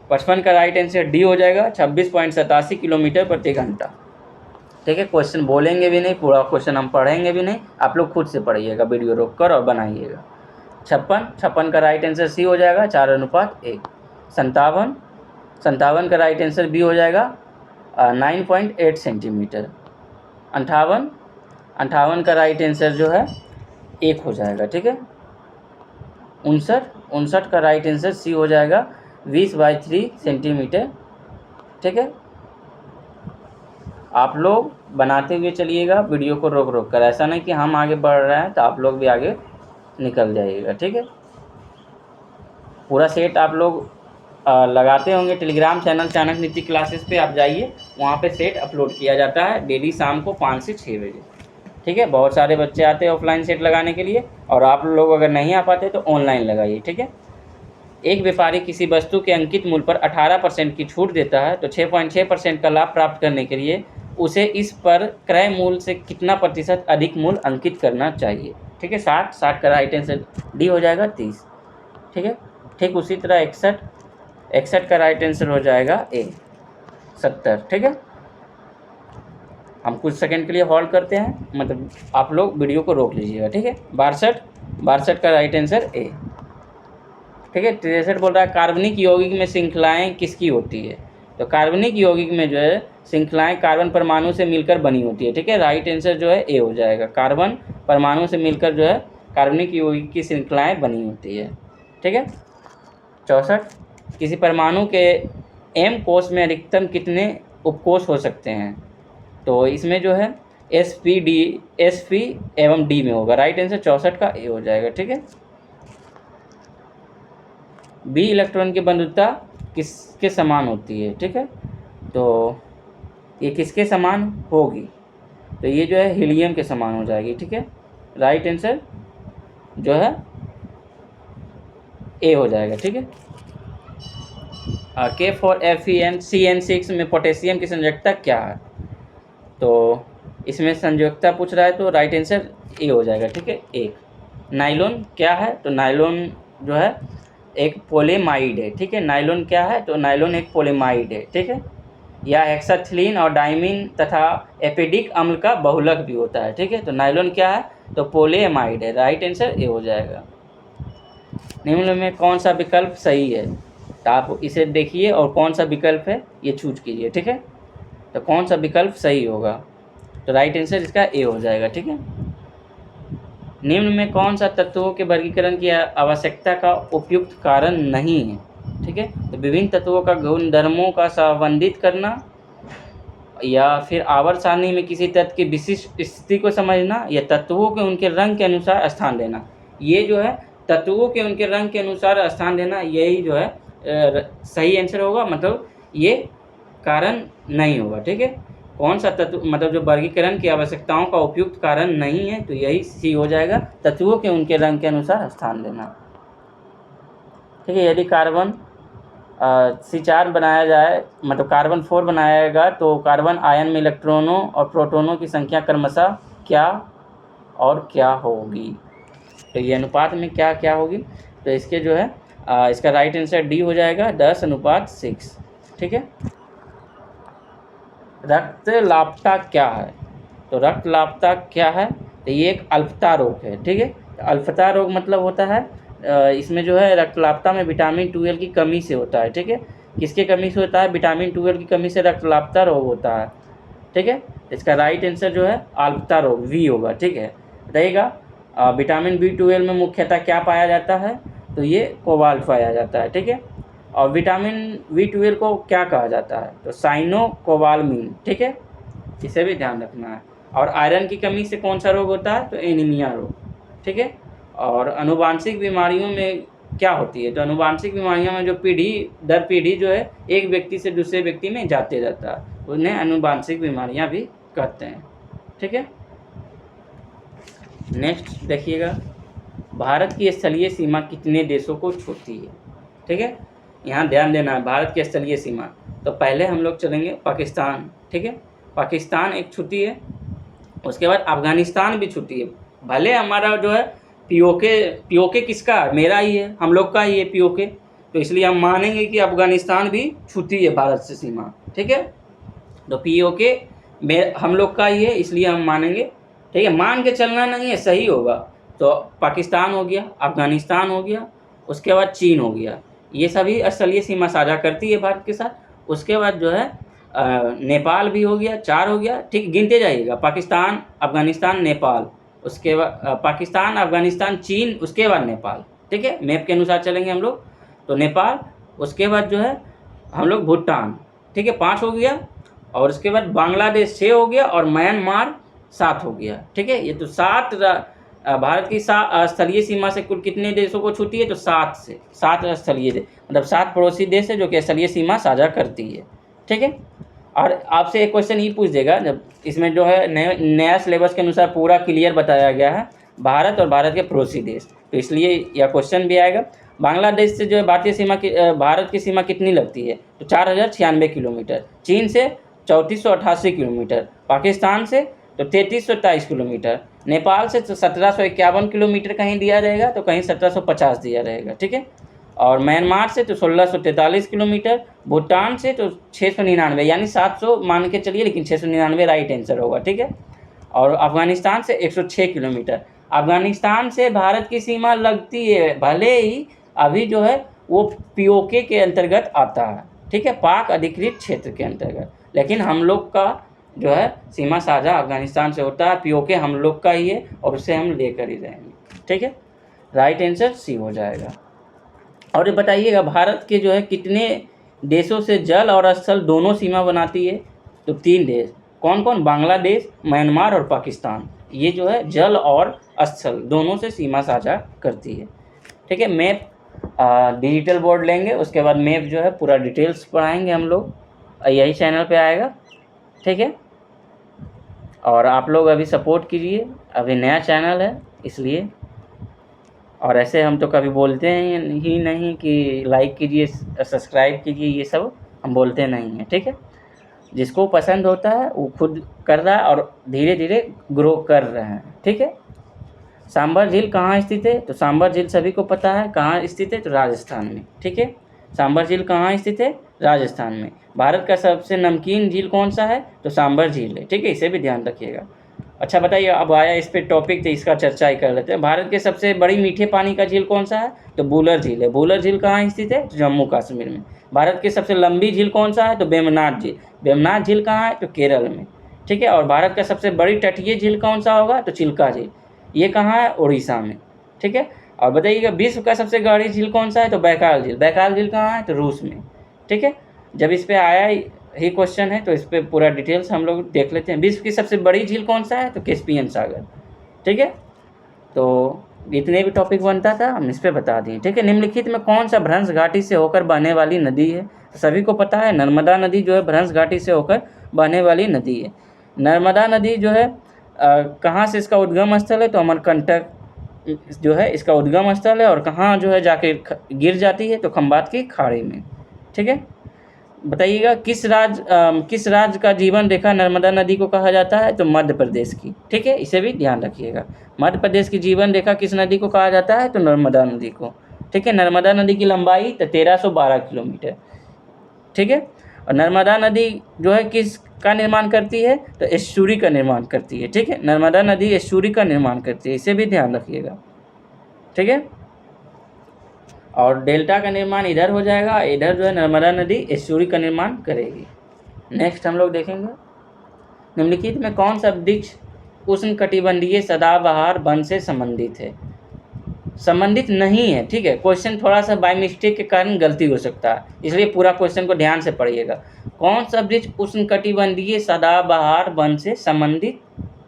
55 का राइट आंसर डी हो जाएगा, 26.87 किलोमीटर प्रति घंटा, ठीक है। क्वेश्चन बोलेंगे भी नहीं, पूरा क्वेश्चन हम पढ़ेंगे भी नहीं, आप लोग खुद से पढ़िएगा वीडियो रोक कर और बनाइएगा। 56 का राइट आंसर सी हो जाएगा, 4:1। 57 का राइट आंसर बी हो जाएगा, 9.8 सेंटीमीटर। 58 का राइट आंसर जो है 1 हो जाएगा, ठीक है। 59 का राइट आंसर सी हो जाएगा, 20/3 सेंटीमीटर, ठीक है। आप लोग बनाते हुए चलिएगा वीडियो को रोक रोक कर, ऐसा नहीं कि हम आगे बढ़ रहे हैं तो आप लोग भी आगे निकल जाइएगा, ठीक है। पूरा सेट आप लोग लगाते होंगे टेलीग्राम चैनल चाणक्य नीति क्लासेस पे आप जाइए, वहाँ पे सेट अपलोड किया जाता है डेली शाम को 5 से 6 बजे। ठीक है, बहुत सारे बच्चे आते हैं ऑफलाइन सेट लगाने के लिए, और आप लोग अगर नहीं आ पाते तो ऑनलाइन लगाइए। ठीक है, एक व्यापारी किसी वस्तु के अंकित मूल्य पर 18% की छूट देता है तो 6.6% का लाभ प्राप्त करने के लिए उसे इस पर क्रय मूल्य से कितना प्रतिशत अधिक मूल्य अंकित करना चाहिए। ठीक है, 60 का राइट आंसर डी हो जाएगा 30। ठीक है, ठीक उसी तरह 61 का राइट आंसर हो जाएगा ए 70। ठीक है, हम कुछ सेकंड के लिए हॉल्ड करते हैं, मतलब आप लोग वीडियो को रोक लीजिएगा। ठीक है, 62 का राइट आंसर ए। ठीक है, 63 बोल रहा है कार्बनिक यौगिक में श्रृंखलाएं किसकी होती है। तो कार्बनिक यौगिक में जो है श्रृंखलाएं कार्बन परमाणु से मिलकर बनी होती है। ठीक है, राइट आंसर जो है ए हो जाएगा, कार्बन परमाणु से मिलकर जो है कार्बनिक यौगिक की श्रृंखलाएं बनी होती है। ठीक है, 64 किसी परमाणु के एम कोष में अधिकतम कितने उपकोष हो सकते हैं। तो इसमें जो है sp एवं डी में होगा, राइट आंसर 64 का ए हो जाएगा। ठीक है, बी इलेक्ट्रॉन की बंधुता किसके समान होती है। ठीक है, तो ये किसके समान होगी, तो ये जो है हीलियम के समान हो जाएगी। ठीक है, राइट आंसर जो है ए हो जाएगा। ठीक है, K4FeNCN6 में पोटेशियम की संयोजकता क्या है। तो इसमें संयोजकता पूछ रहा है तो राइट आंसर ए हो जाएगा। ठीक है, एक नाइलॉन क्या है, तो नाइलॉन जो है एक पोलेमाइड है। ठीक है, नाइलॉन क्या है, तो नाइलॉन एक पोलेमाइड है। ठीक है, या हेक्साथिलीन और डाइमीन तथा एपिडिक अम्ल का बहुलक भी होता है। ठीक है, तो नाइलॉन क्या है, तो पोलेमाइड है, राइट आंसर ए हो जाएगा। निम्न में कौन सा विकल्प सही है, तो आप इसे देखिए और कौन सा विकल्प है ये चूज कीजिए। ठीक है, तो कौन सा विकल्प सही होगा, तो राइट आंसर इसका ए हो जाएगा। ठीक है, निम्न में कौन सा तत्वों के वर्गीकरण की आवश्यकता का उपयुक्त कारण नहीं है। ठीक है, तो विभिन्न तत्वों का गुणधर्मों का संबंधित करना, या फिर आवर्त सारणी में किसी तत्व की विशिष्ट स्थिति को समझना, या तत्वों के उनके रंग के अनुसार स्थान देना। ये जो है तत्वों के उनके रंग के अनुसार स्थान देना, यही जो है सही आंसर होगा, मतलब ये कारण नहीं होगा। ठीक है, कौन सा तत्व मतलब जो वर्गीकरण की आवश्यकताओं का उपयुक्त कारण नहीं है, तो यही सी हो जाएगा, तत्वों के उनके रंग के अनुसार स्थान देना। ठीक है, यदि कार्बन C4 बनाया जाए, मतलब कार्बन 4 बनाएगा, तो कार्बन आयन में इलेक्ट्रॉनों और प्रोटॉनों की संख्या क्रमशः क्या और क्या होगी। तो ये अनुपात में क्या क्या होगी, तो इसके जो है इसका राइट आंसर डी हो जाएगा 10:6। ठीक है, रक्त लापता क्या है, तो रक्त लापता क्या है, तो ये एक अल्पता रोग है। ठीक है, अल्पता रोग मतलब होता है इसमें जो है रक्त लापता में विटामिन 12 की कमी से होता है। ठीक है, किसके कमी से होता है, विटामिन 12 की कमी से रक्त लापता रोग होता है। ठीक है, इसका राइट आंसर जो है अल्पता रोग वी होगा। ठीक है, रहेगा विटामिन B12 में मुख्यतः क्या पाया जाता है, तो ये कोबाल्ट पाया जाता है। ठीक है, और विटामिन B12 को क्या कहा जाता है, तो साइनोकोबालमिन। ठीक है, इसे भी ध्यान रखना है। और आयरन की कमी से कौन सा रोग होता है, तो एनीमिया रोग। ठीक है, और अनुवांशिक बीमारियों में क्या होती है, तो अनुवांशिक बीमारियों में जो पीढ़ी दर पीढ़ी जो है एक व्यक्ति से दूसरे व्यक्ति में जाते रहता है, उन्हें अनुवांशिक बीमारियां भी कहते हैं। ठीक है, नेक्स्ट देखिएगा, भारत की स्थलीय सीमा कितने देशों को छूती है। ठीक है, यहाँ ध्यान देना है, भारत की स्थलीय सीमा, तो पहले हम लोग चलेंगे पाकिस्तान। ठीक है, पाकिस्तान एक छुट्टी है, उसके बाद अफगानिस्तान भी छुट्टी है। भले हमारा जो है पीओके किसका, मेरा ही है, हम लोग का ही है पीओके, तो इसलिए हम मानेंगे कि अफगानिस्तान भी छुट्टी है भारत से सीमा। ठीक है, तो पीओके हम लोग का ही है, इसलिए हम मानेंगे। ठीक है, मान के चलना नहीं है, सही होगा। तो पाकिस्तान हो गया, अफगानिस्तान हो गया, उसके बाद चीन हो गया, ये सभी स्थलीय सीमा साझा करती है भारत के साथ। उसके बाद जो है नेपाल भी हो गया, 4 हो गया। ठीक, गिनते जाइएगा, पाकिस्तान, अफगानिस्तान, नेपाल, उसके बाद पाकिस्तान, अफगानिस्तान, चीन, उसके बाद नेपाल। ठीक है, मैप के अनुसार चलेंगे हम लोग, तो नेपाल, उसके बाद जो है हम लोग भूटान। ठीक है, 5 हो गया, और उसके बाद बांग्लादेश 6 हो गया, और म्यांमार 7 हो गया। ठीक है, ये तो 7 भारत की स्थलीय सीमा से कुल कितने देशों को छूती है? तो 7 स्थलीय देश, मतलब 7 पड़ोसी देश है जो कि स्थलीय सीमा साझा करती है। ठीक है। और आपसे एक क्वेश्चन ये पूछ देगा, जब इसमें जो है नया सिलेबस के अनुसार पूरा क्लियर बताया गया है भारत और भारत के पड़ोसी देश, तो इसलिए यह क्वेश्चन भी आएगा। बांग्लादेश से जो है भारत की सीमा कितनी लगती है? तो 4096 किलोमीटर। चीन से 3488 किलोमीटर। पाकिस्तान से तो 3323 किलोमीटर। नेपाल से तो 1751 किलोमीटर कहीं दिया रहेगा, तो कहीं 1750 दिया रहेगा। ठीक है। और म्यांमार से तो 1643 किलोमीटर। भूटान से तो 699, यानी 700 मान के चलिए, लेकिन 699 राइट आंसर होगा। ठीक है। और अफगानिस्तान से 106 किलोमीटर। अफगानिस्तान से भारत की सीमा लगती है, भले ही अभी जो है वो पीओके के अंतर्गत आता है। ठीक है, पाक अधिकृत क्षेत्र के अंतर्गत, लेकिन हम लोग का जो है सीमा साझा अफगानिस्तान से होता है। पीओके हम लोग का ही है और उसे हम लेकर ही रहेंगे। ठीक है, राइट आंसर सी हो जाएगा। और ये बताइएगा, भारत के जो है कितने देशों से जल और स्थल दोनों सीमा बनाती है? तो 3 देश। कौन कौन? बांग्लादेश, म्यांमार और पाकिस्तान। ये जो है जल और स्थल दोनों से सीमा साझा करती है। ठीक है, मैप डिजिटल बोर्ड लेंगे, उसके बाद मैप जो है पूरा डिटेल्स पढ़ाएंगे हम लोग, यही चैनल पे आएगा। ठीक है, और आप लोग अभी सपोर्ट कीजिए, अभी नया चैनल है इसलिए। और ऐसे हम तो कभी बोलते हैं ही नहीं कि लाइक कीजिए, सब्सक्राइब कीजिए, ये सब हम बोलते नहीं हैं। ठीक है, जिसको पसंद होता है वो खुद कर रहा है और धीरे धीरे ग्रो कर रहे हैं। ठीक है। सांभर झील कहाँ स्थित है? तो सांभर झील सभी को पता है कहाँ स्थित है, तो राजस्थान में। ठीक है, सांभर झील कहाँ स्थित है? राजस्थान में। भारत का सबसे नमकीन झील कौन सा है? तो सांभर झील है। ठीक है, इसे भी ध्यान रखिएगा। अच्छा बताइए, अब आया इस पे टॉपिक, तो इसका चर्चा ही कर लेते हैं। भारत के सबसे बड़ी मीठे पानी का झील कौन सा है? तो बूलर झील है। बूलर झील कहाँ स्थित है? तो जम्मू कश्मीर में। भारत की सबसे लंबी झील कौन सा है? तो वेम्बनाड झील। वेम्बनाड झील कहाँ है? तो केरल में। ठीक है, और भारत का सबसे बड़ी तटीय झील कौन सा होगा? तो चिल्का झील। ये कहाँ है? उड़ीसा में। ठीक है, और बताइएगा विश्व का सबसे गहरी झील कौन सा है? तो बैकाल झील। बैकाल झील कहाँ है? तो रूस में। ठीक है, जब इस पे आया ही क्वेश्चन है तो इस पर पूरा डिटेल्स हम लोग देख लेते हैं। विश्व की सबसे बड़ी झील कौन सा है? तो कैस्पियन सागर। ठीक है, तो इतने भी टॉपिक बनता था हम इस पर बता दिए। ठीक है, निम्नलिखित में कौन सा भ्रंश घाटी से होकर बहने वाली नदी है? तो सभी को पता है नर्मदा नदी जो है भ्रंश घाटी से होकर बहने वाली नदी है। नर्मदा नदी जो है कहाँ से इसका उद्गम स्थल है? तो अमरकंटक जो है इसका उद्गम स्थल है। और कहाँ जो है जाके गिर जाती है? तो खंबात की खाड़ी में। ठीक है, बताइएगा किस राज्य का जीवन रेखा नर्मदा नदी को कहा जाता है? तो मध्य प्रदेश की। ठीक है, इसे भी ध्यान रखिएगा। मध्य प्रदेश की जीवन रेखा किस नदी को कहा जाता है? तो नर्मदा नदी को। ठीक है, नर्मदा नदी की लंबाई तो 1312 किलोमीटर। ठीक है, और नर्मदा नदी जो है किस का निर्माण करती है? तो एस्चुरी का निर्माण करती है। ठीक है, नर्मदा नदी एस्चुरी का निर्माण करती है, इसे भी ध्यान रखिएगा। ठीक है, और डेल्टा का निर्माण इधर हो जाएगा, इधर जो है नर्मदा नदी एस्चुरी का निर्माण करेगी। नेक्स्ट हम लोग देखेंगे, निम्नलिखित में कौन सा वृक्ष उष्णकटिबंधीय सदाबहार वन से संबंधित है? संबंधित नहीं है। ठीक है, क्वेश्चन थोड़ा सा बाय मिस्टेक के कारण गलती हो सकता है, इसलिए पूरा क्वेश्चन को ध्यान से पढ़िएगा। कौन सा वृक्ष उष्णकटिबंधीय सदाबहार वन से संबंधित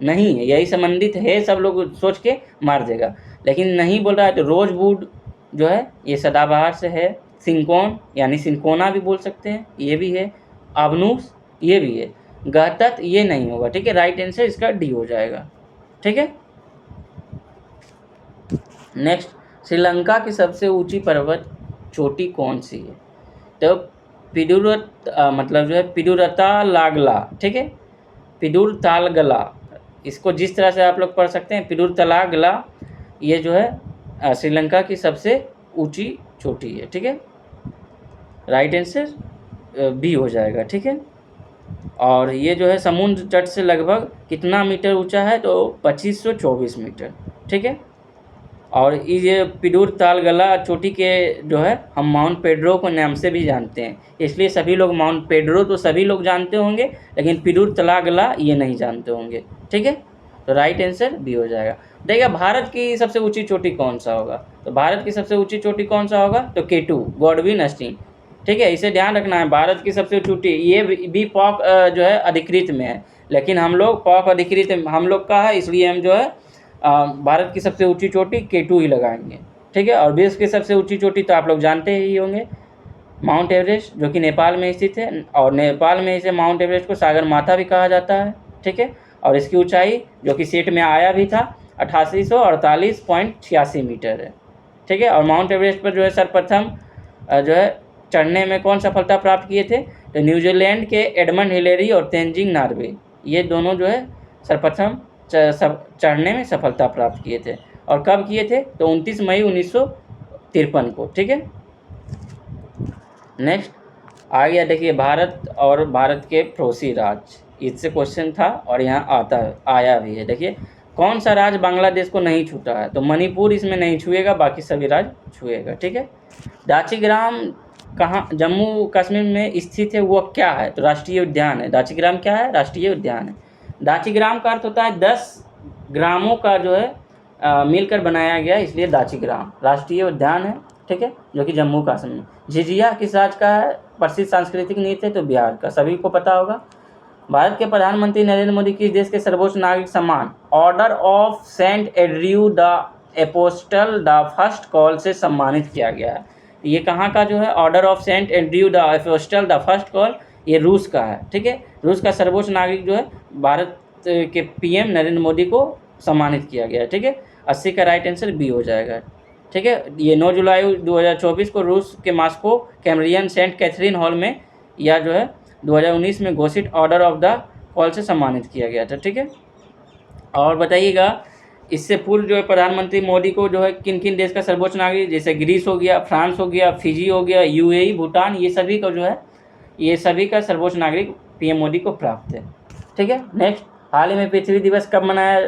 नहीं है? यही संबंधित है सब लोग सोच के मार देगा, लेकिन नहीं बोल रहा है। तो रोजवुड जो है ये सदाबहार से है। सिंकोन यानी सिंकोना भी बोल सकते हैं, ये भी है। अबनूस ये भी है। गहतत ये नहीं होगा। ठीक है, राइट आंसर इसका डी हो जाएगा। ठीक है, नेक्स्ट, श्रीलंका की सबसे ऊंची पर्वत चोटी कौन सी है? तो मतलब जो है पिडुरता लागला। ठीक है, पिडुरतालगला, इसको जिस तरह से आप लोग पढ़ सकते हैं पिडुरतालागला, ये जो है श्रीलंका की सबसे ऊंची चोटी है। ठीक है, राइट आंसर बी हो जाएगा। ठीक है, और ये जो है समुद्र तट से लगभग कितना मीटर ऊंचा है? तो 2524 मीटर। ठीक है, और ये पिडुरतालगला चोटी के जो है हम माउंट पेड्रो को नाम से भी जानते हैं, इसलिए सभी लोग माउंट पेड्रो तो सभी लोग जानते होंगे, लेकिन पिडुरतालगला ये नहीं जानते होंगे। ठीक है, तो राइट आंसर बी हो जाएगा। देखिए, भारत की सबसे ऊंची चोटी कौन सा होगा? तो भारत की सबसे ऊंची चोटी कौन सा होगा? तो केटू, गॉडविन अस्टीन। ठीक है, इसे ध्यान रखना है। भारत की सबसे चोटी ये भी पॉक जो है अधिकृत में है, लेकिन हम लोग पॉक अधिकृत हम लोग का है, इसलिए हम जो है भारत की सबसे ऊंची चोटी K2 ही लगाएंगे, ठीक है। और विश्व की सबसे ऊंची चोटी तो आप लोग जानते ही होंगे, माउंट एवरेस्ट, जो कि नेपाल में स्थित है। और नेपाल में इसे माउंट एवरेस्ट को सागर माथा भी कहा जाता है, ठीक है। और इसकी ऊंचाई, जो कि सेट में आया भी था, 8848.86 मीटर है, ठीक है। और माउंट एवरेस्ट पर जो है सर्वप्रथम जो है चढ़ने में कौन सफलता प्राप्त किए थे, तो न्यूजीलैंड के एडमंड हिलेरी और तेंजिंग नॉर्वे, ये दोनों जो है सर्वप्रथम चढ़ने में सफलता प्राप्त किए थे। और कब किए थे, तो 29 मई 1953 को, ठीक है। नेक्स्ट आ गया, देखिए भारत और भारत के पड़ोसी राज्य, इससे क्वेश्चन था और यहाँ आया भी है। देखिए कौन सा राज्य बांग्लादेश को नहीं छूटा है, तो मणिपुर इसमें नहीं छुएगा, बाकी सभी राज्य छुएगा, ठीक है। दाचीग्राम कहाँ जम्मू कश्मीर में स्थित है, वो क्या है, तो राष्ट्रीय उद्यान है। दाचीग्राम क्या है, राष्ट्रीय उद्यान है। दाचीग्राम का अर्थ होता है 10 ग्रामों का जो है मिलकर बनाया गया, इसलिए दाचीग्राम राष्ट्रीय उद्यान है, ठीक है, जो कि जम्मू कश्मीर। झिझिया किस राज्य का है, प्रसिद्ध सांस्कृतिक नृत्य है, तो बिहार का, सभी को पता होगा। भारत के प्रधानमंत्री नरेंद्र मोदी किस देश के सर्वोच्च नागरिक सम्मान Order of Saint Andrew the Apostle the First Call से सम्मानित किया गया है। ये कहाँ का जो है Order of Saint Andrew the Apostle the First Call, ये रूस का है, ठीक है। रूस का सर्वोच्च नागरिक जो है भारत के पीएम नरेंद्र मोदी को सम्मानित किया गया है, ठीक है। 80 का राइट आंसर बी हो जाएगा, ठीक है। ये 9 जुलाई 2024 को रूस के मॉस्को कैमरियन सेंट कैथरीन हॉल में, या जो है 2019 में घोषित ऑर्डर ऑफ द कॉल से सम्मानित किया गया था, ठीक है। और बताइएगा, इससे पूर्व जो है प्रधानमंत्री मोदी को जो है किन किन देश का सर्वोच्च नागरिक, जैसे ग्रीस हो गया, फ्रांस हो गया, फिजी हो गया, यूएई, भूटान, ये सभी का जो है, ये सभी का सर्वोच्च नागरिक पीएम मोदी को प्राप्त है, ठीक है। नेक्स्ट, हाल ही में पृथ्वी दिवस कब मनाया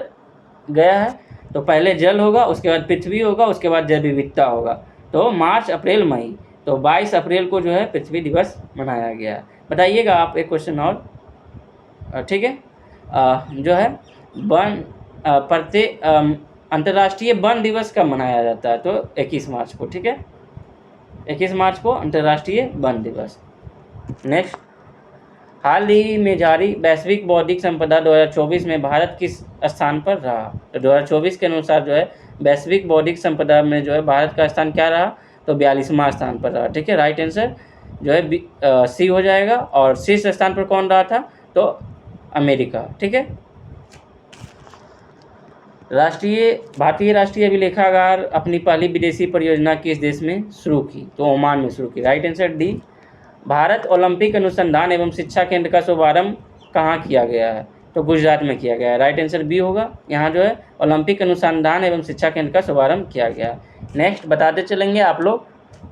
गया है, तो पहले जल होगा, उसके बाद पृथ्वी होगा, उसके बाद जैव विविधता होगा, तो मार्च, अप्रैल, मई, तो 22 अप्रैल को जो है पृथ्वी दिवस मनाया गया है। बताइएगा आप एक क्वेश्चन और, ठीक है, जो है वन प्रत्येक अंतर्राष्ट्रीय वन दिवस कब मनाया जाता है, तो 21 मार्च को, ठीक है, 21 मार्च को अंतर्राष्ट्रीय वन दिवस। नेक्स्ट, हाल ही में जारी वैश्विक बौद्धिक संपदा 2024 में भारत किस स्थान पर रहा, तो 2024 के अनुसार जो है वैश्विक बौद्धिक संपदा में जो है भारत का स्थान क्या रहा, तो 42वां स्थान पर रहा, ठीक है। राइट आंसर जो है सी हो जाएगा। और शीर्ष स्थान पर कौन रहा था, तो अमेरिका, ठीक है। भारतीय राष्ट्रीय अभिलेखागार अपनी पहली विदेशी परियोजना किस देश में शुरू की, तो ओमान में शुरू की। Right answer D. Bharat Olympic अनुसंधान एवं शिक्षा केंद्र का शुभारंभ कहाँ किया गया है, तो गुजरात में किया गया है। राइट आंसर बी होगा, यहाँ जो है ओलंपिक अनुसंधान एवं शिक्षा केंद्र का शुभारंभ किया गया है। नेक्स्ट बताते चलेंगे, आप लोग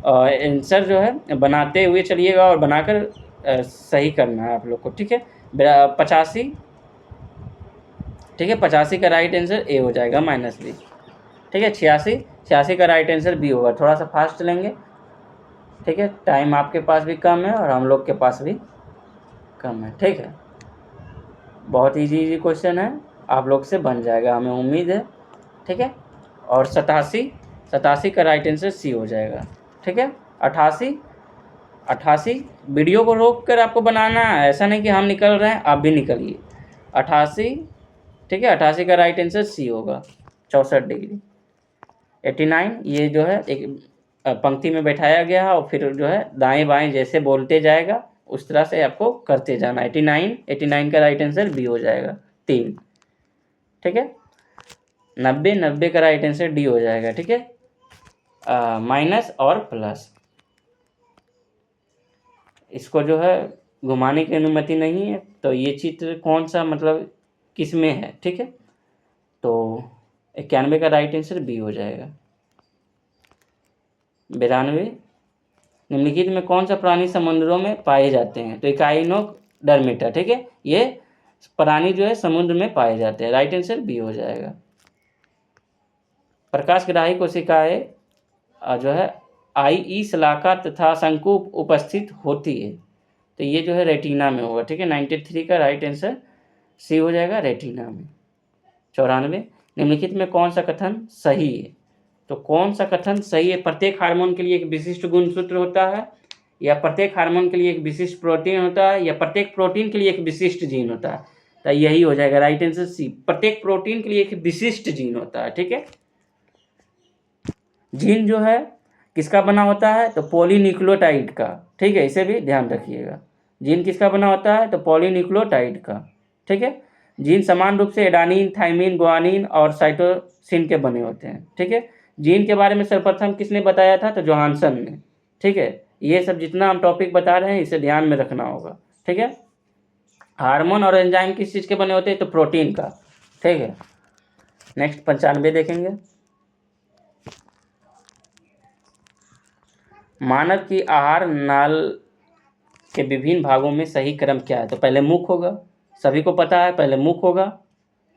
आंसर जो है बनाते हुए चलिएगा और बनाकर सही करना है आप लोग को, ठीक है। 85, ठीक है, 85 का राइट आंसर ए हो जाएगा, -बी, ठीक है। 86 का राइट आंसर बी होगा। थोड़ा सा फास्ट चलेंगे, ठीक है, टाइम आपके पास भी कम है और हम लोग के पास भी कम है, ठीक है। बहुत इजी क्वेश्चन है, आप लोग से बन जाएगा, हमें उम्मीद है, ठीक है। और 87 का राइट आंसर सी हो जाएगा, ठीक है। 88 वीडियो को रोक कर आपको बनाना है, ऐसा नहीं कि हम निकल रहे हैं आप भी निकलिए। 88, ठीक है, 88 का राइट आंसर सी होगा, 64 डिग्री। 89 ये जो है एक पंक्ति में बैठाया गया है और फिर जो है दाएं बाएं जैसे बोलते जाएगा उस तरह से आपको करते जाना। 89 का राइट आंसर बी हो जाएगा, 3, ठीक है। 90 का राइट आंसर डी हो जाएगा, ठीक है। माइनस और प्लस, इसको जो है घुमाने की अनुमति नहीं है, तो ये चित्र कौन सा मतलब किस में है, ठीक है। तो 91 का राइट आंसर बी हो जाएगा। 92, निम्नलिखित में कौन सा प्राणी समुद्रों में पाए जाते हैं, तो इकाइनोडर्मेटा, ठीक है, ये प्राणी जो है समुद्र में पाए जाते हैं। राइट आंसर बी हो जाएगा। प्रकाशग्राही कोशिकाएं जो है आई शलाका तथा शंकु उपस्थित होती है, तो ये जो है रेटिना में होगा, ठीक है। 93 का राइट आंसर सी हो जाएगा, रेटिना में। 94, निम्नलिखित में कौन सा कथन सही है, तो कौन सा कथन सही है, प्रत्येक हार्मोन के लिए एक विशिष्ट गुणसूत्र होता है, या प्रत्येक हार्मोन के लिए एक विशिष्ट प्रोटीन होता है, या प्रत्येक प्रोटीन के लिए एक विशिष्ट जीन होता है, तो यही हो जाएगा राइट आंसर सी। प्रत्येक प्रोटीन के लिए एक विशिष्ट जीन होता है, ठीक है। जीन जो है किसका बना होता है, तो पॉलीन्यूक्लियोटाइड का, ठीक है, इसे भी ध्यान रखिएगा। जीन किसका बना होता है, तो पॉलीन्यूक्लियोटाइड का, ठीक है। जीन समान रूप से एडानिन, थाइमिन, गुआनिन और साइटोसिन के बने होते हैं, ठीक है। जीन के बारे में सर्वप्रथम किसने बताया था, तो जोहानसन ने, ठीक है। ये सब जितना हम टॉपिक बता रहे हैं इसे ध्यान में रखना होगा, ठीक है। हार्मोन और एंजाइम किस चीज़ के बने होते हैं, तो प्रोटीन का, ठीक है। नेक्स्ट 95 देखेंगे। मानव की आहार नाल के विभिन्न भागों में सही क्रम क्या है, तो पहले मुख होगा, सभी को पता है, पहले मुख होगा,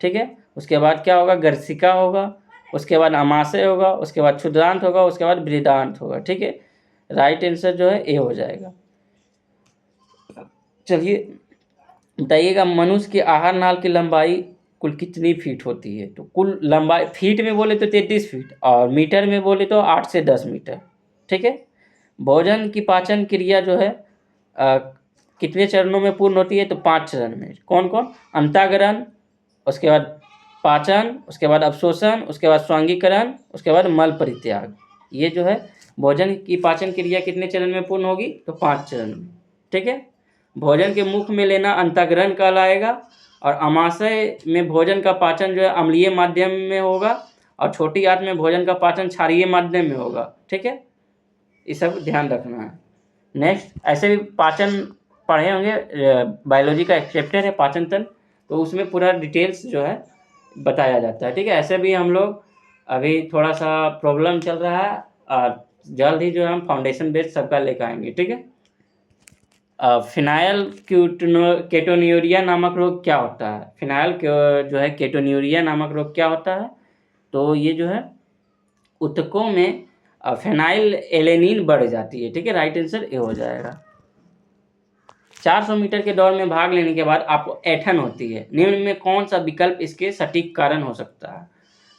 ठीक है। उसके बाद क्या होगा, गर्सिका होगा, उसके बाद अमाशय होगा, उसके बाद क्षुद्रांत होगा, उसके बाद बृहदांत होगा, ठीक है। राइट आंसर जो है ए हो जाएगा। चलिए बताइएगा, मनुष्य की आहार नाल की लंबाई कुल कितनी फीट होती है, तो कुल लंबाई फीट में बोले तो 33 फीट और मीटर में बोले तो 8 से 10 मीटर, ठीक है। भोजन की पाचन क्रिया जो है कितने चरणों में पूर्ण होती है, तो 5 चरण में। कौन कौन, अंताग्रहण, उसके बाद पाचन, उसके बाद अवशोषण, उसके बाद स्वांगीकरण, उसके बाद मल परित्याग। ये जो है भोजन की पाचन क्रिया कितने चरण में पूर्ण होगी, तो 5 चरण में, ठीक है। भोजन के मुख में लेना अंताग्रहण कहलाएगा और अमाशय में भोजन का पाचन जो है अम्लीय माध्यम में होगा और छोटी आंत में भोजन का पाचन क्षारीय माध्यम में होगा, ठीक है। ये सब ध्यान रखना है। नेक्स्ट, ऐसे भी पाचन पढ़े होंगे, बायोलॉजी का एक चैप्टर है पाचन तंत्र, तो उसमें पूरा डिटेल्स जो है बताया जाता है, ठीक है। ऐसे भी हम लोग अभी थोड़ा सा प्रॉब्लम चल रहा है और जल्द ही जो है हम फाउंडेशन बेस सबका लेकर आएंगे, ठीक है। फिनाइल केटोन्यूरिया नामक रोग क्या होता है, फिनाइल जो है केटोन्यूरिया नामक रोग क्या होता है, तो ये जो है ऊतकों में फेनाइल एलेनिन बढ़ जाती है, ठीक है। राइट आंसर ए हो जाएगा। 400 मीटर के दौड़ में भाग लेने के बाद आपको ऐंठन होती है, निम्न में कौन सा विकल्प इसके सटीक कारण हो सकता है,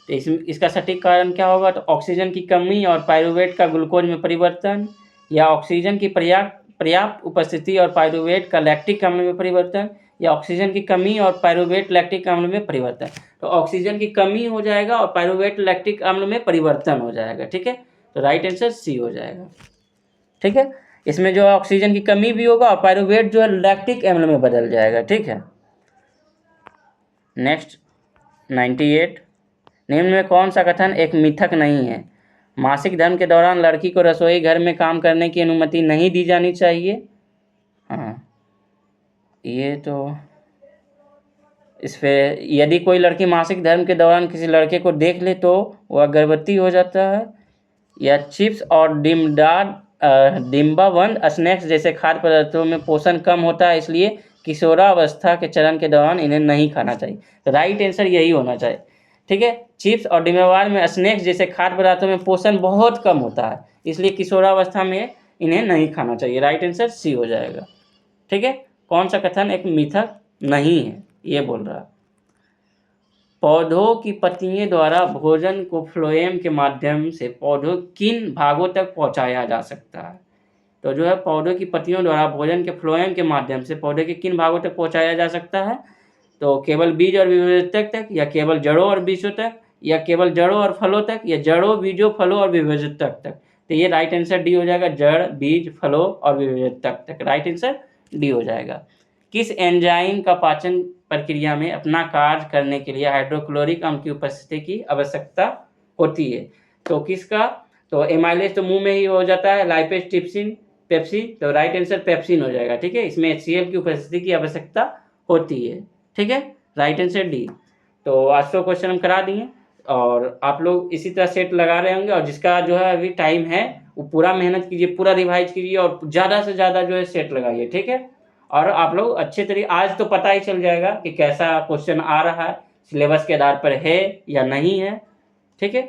तो इसका सटीक कारण क्या होगा, तो ऑक्सीजन की कमी और पाइरूवेट का ग्लूकोज में परिवर्तन, या ऑक्सीजन की पर्याप्त उपस्थिति और पाइरूवेट का लैक्टिक अम्ल में परिवर्तन, या ऑक्सीजन की कमी और पाइरूवेट लैक्टिक अम्ल में परिवर्तन। तो ऑक्सीजन की कमी हो जाएगा और पाइरूवेट लैक्टिक अम्ल में परिवर्तन हो जाएगा, ठीक है। तो राइट आंसर सी हो जाएगा, ठीक है। इसमें जो है ऑक्सीजन की कमी भी होगा और पाइरूवेट जो है लैक्टिक अम्ल में बदल जाएगा, ठीक है। नेक्स्ट 98, निम्न में कौन सा कथन एक मिथक नहीं है, मासिक धर्म के दौरान लड़की को रसोई घर में काम करने की अनुमति नहीं दी जानी चाहिए। हाँ, ये तो इस पे यदि कोई लड़की मासिक धर्म के दौरान किसी लड़के को देख ले तो वह गर्भवती हो जाता है, या चिप्स और डिम्बाबंद स्नैक्स जैसे खाद्य पदार्थों में पोषण कम होता है इसलिए किशोरावस्था के चरण के दौरान इन्हें नहीं खाना चाहिए। तो राइट आंसर यही होना चाहिए, ठीक है। चिप्स और डिम्बाबंद में स्नैक्स जैसे खाद्य पदार्थों में पोषण बहुत कम होता है इसलिए किशोरावस्था में इन्हें नहीं खाना चाहिए। राइट आंसर सी हो जाएगा, ठीक है। कौन सा कथन एक मिथक नहीं है, ये बोल रहा है। पौधों की पत्तियों द्वारा भोजन को फ्लोएम के माध्यम से पौधों किन भागों तक पहुंचाया जा सकता है, तो जो है पौधों की पत्तियों द्वारा भोजन के फ्लोएम के माध्यम से पौधे के किन भागों तक पहुंचाया जा सकता है, तो केवल बीज और विभेजक तक, या केवल जड़ों और बीजों तक, या केवल जड़ों और फलों तक, या जड़ों, बीजों, फलों और विभेजक तक। तो ये राइट आंसर डी हो जाएगा, जड़, बीज, फलों और विभेजक तक। राइट आंसर डी हो जाएगा। किस एंजाइम का पाचन प्रक्रिया में अपना कार्य करने के लिए हाइड्रोक्लोरिक अम्ल की उपस्थिति की आवश्यकता होती है, तो किसका, तो एमाइलेज तो मुंह में ही हो जाता है, लाइपेज, ट्रिप्सिन, पेप्सी, तो राइट आंसर पेप्सिन हो जाएगा, ठीक है। इसमें HCl की उपस्थिति की आवश्यकता होती है, ठीक है। Right answer D. तो आज तो क्वेश्चन हम करा दिए और आप लोग इसी तरह सेट लगा रहे होंगे और जिसका जो है अभी टाइम है वो पूरा मेहनत कीजिए, पूरा रिवाइज कीजिए और ज़्यादा से ज़्यादा जो है सेट लगाइए, ठीक है। और आप लोग अच्छे तरीके, आज तो पता ही चल जाएगा कि कैसा क्वेश्चन आ रहा है, सिलेबस के आधार पर है या नहीं है, ठीक है।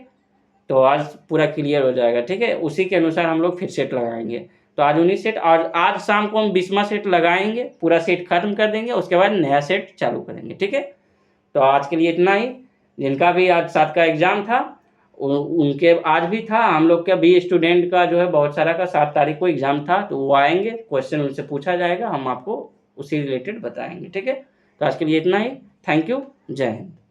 तो आज पूरा क्लियर हो जाएगा, ठीक है। उसी के अनुसार हम लोग फिर सेट लगाएंगे। तो आज 19 सेट, आज शाम को हम 20वां सेट लगाएंगे, पूरा सेट खत्म कर देंगे, उसके बाद नया सेट चालू करेंगे, ठीक है। तो आज के लिए इतना ही। जिनका भी आज 7 का एग्ज़ाम था उनके आज भी था, हम लोग का भी स्टूडेंट का जो है बहुत सारा का 7 तारीख को एग्ज़ाम था, तो वो आएंगे, क्वेश्चन उनसे पूछा जाएगा, हम आपको उसी रिलेटेड बताएंगे, ठीक है। तो आज के लिए इतना ही। Thank you. जय हिंद।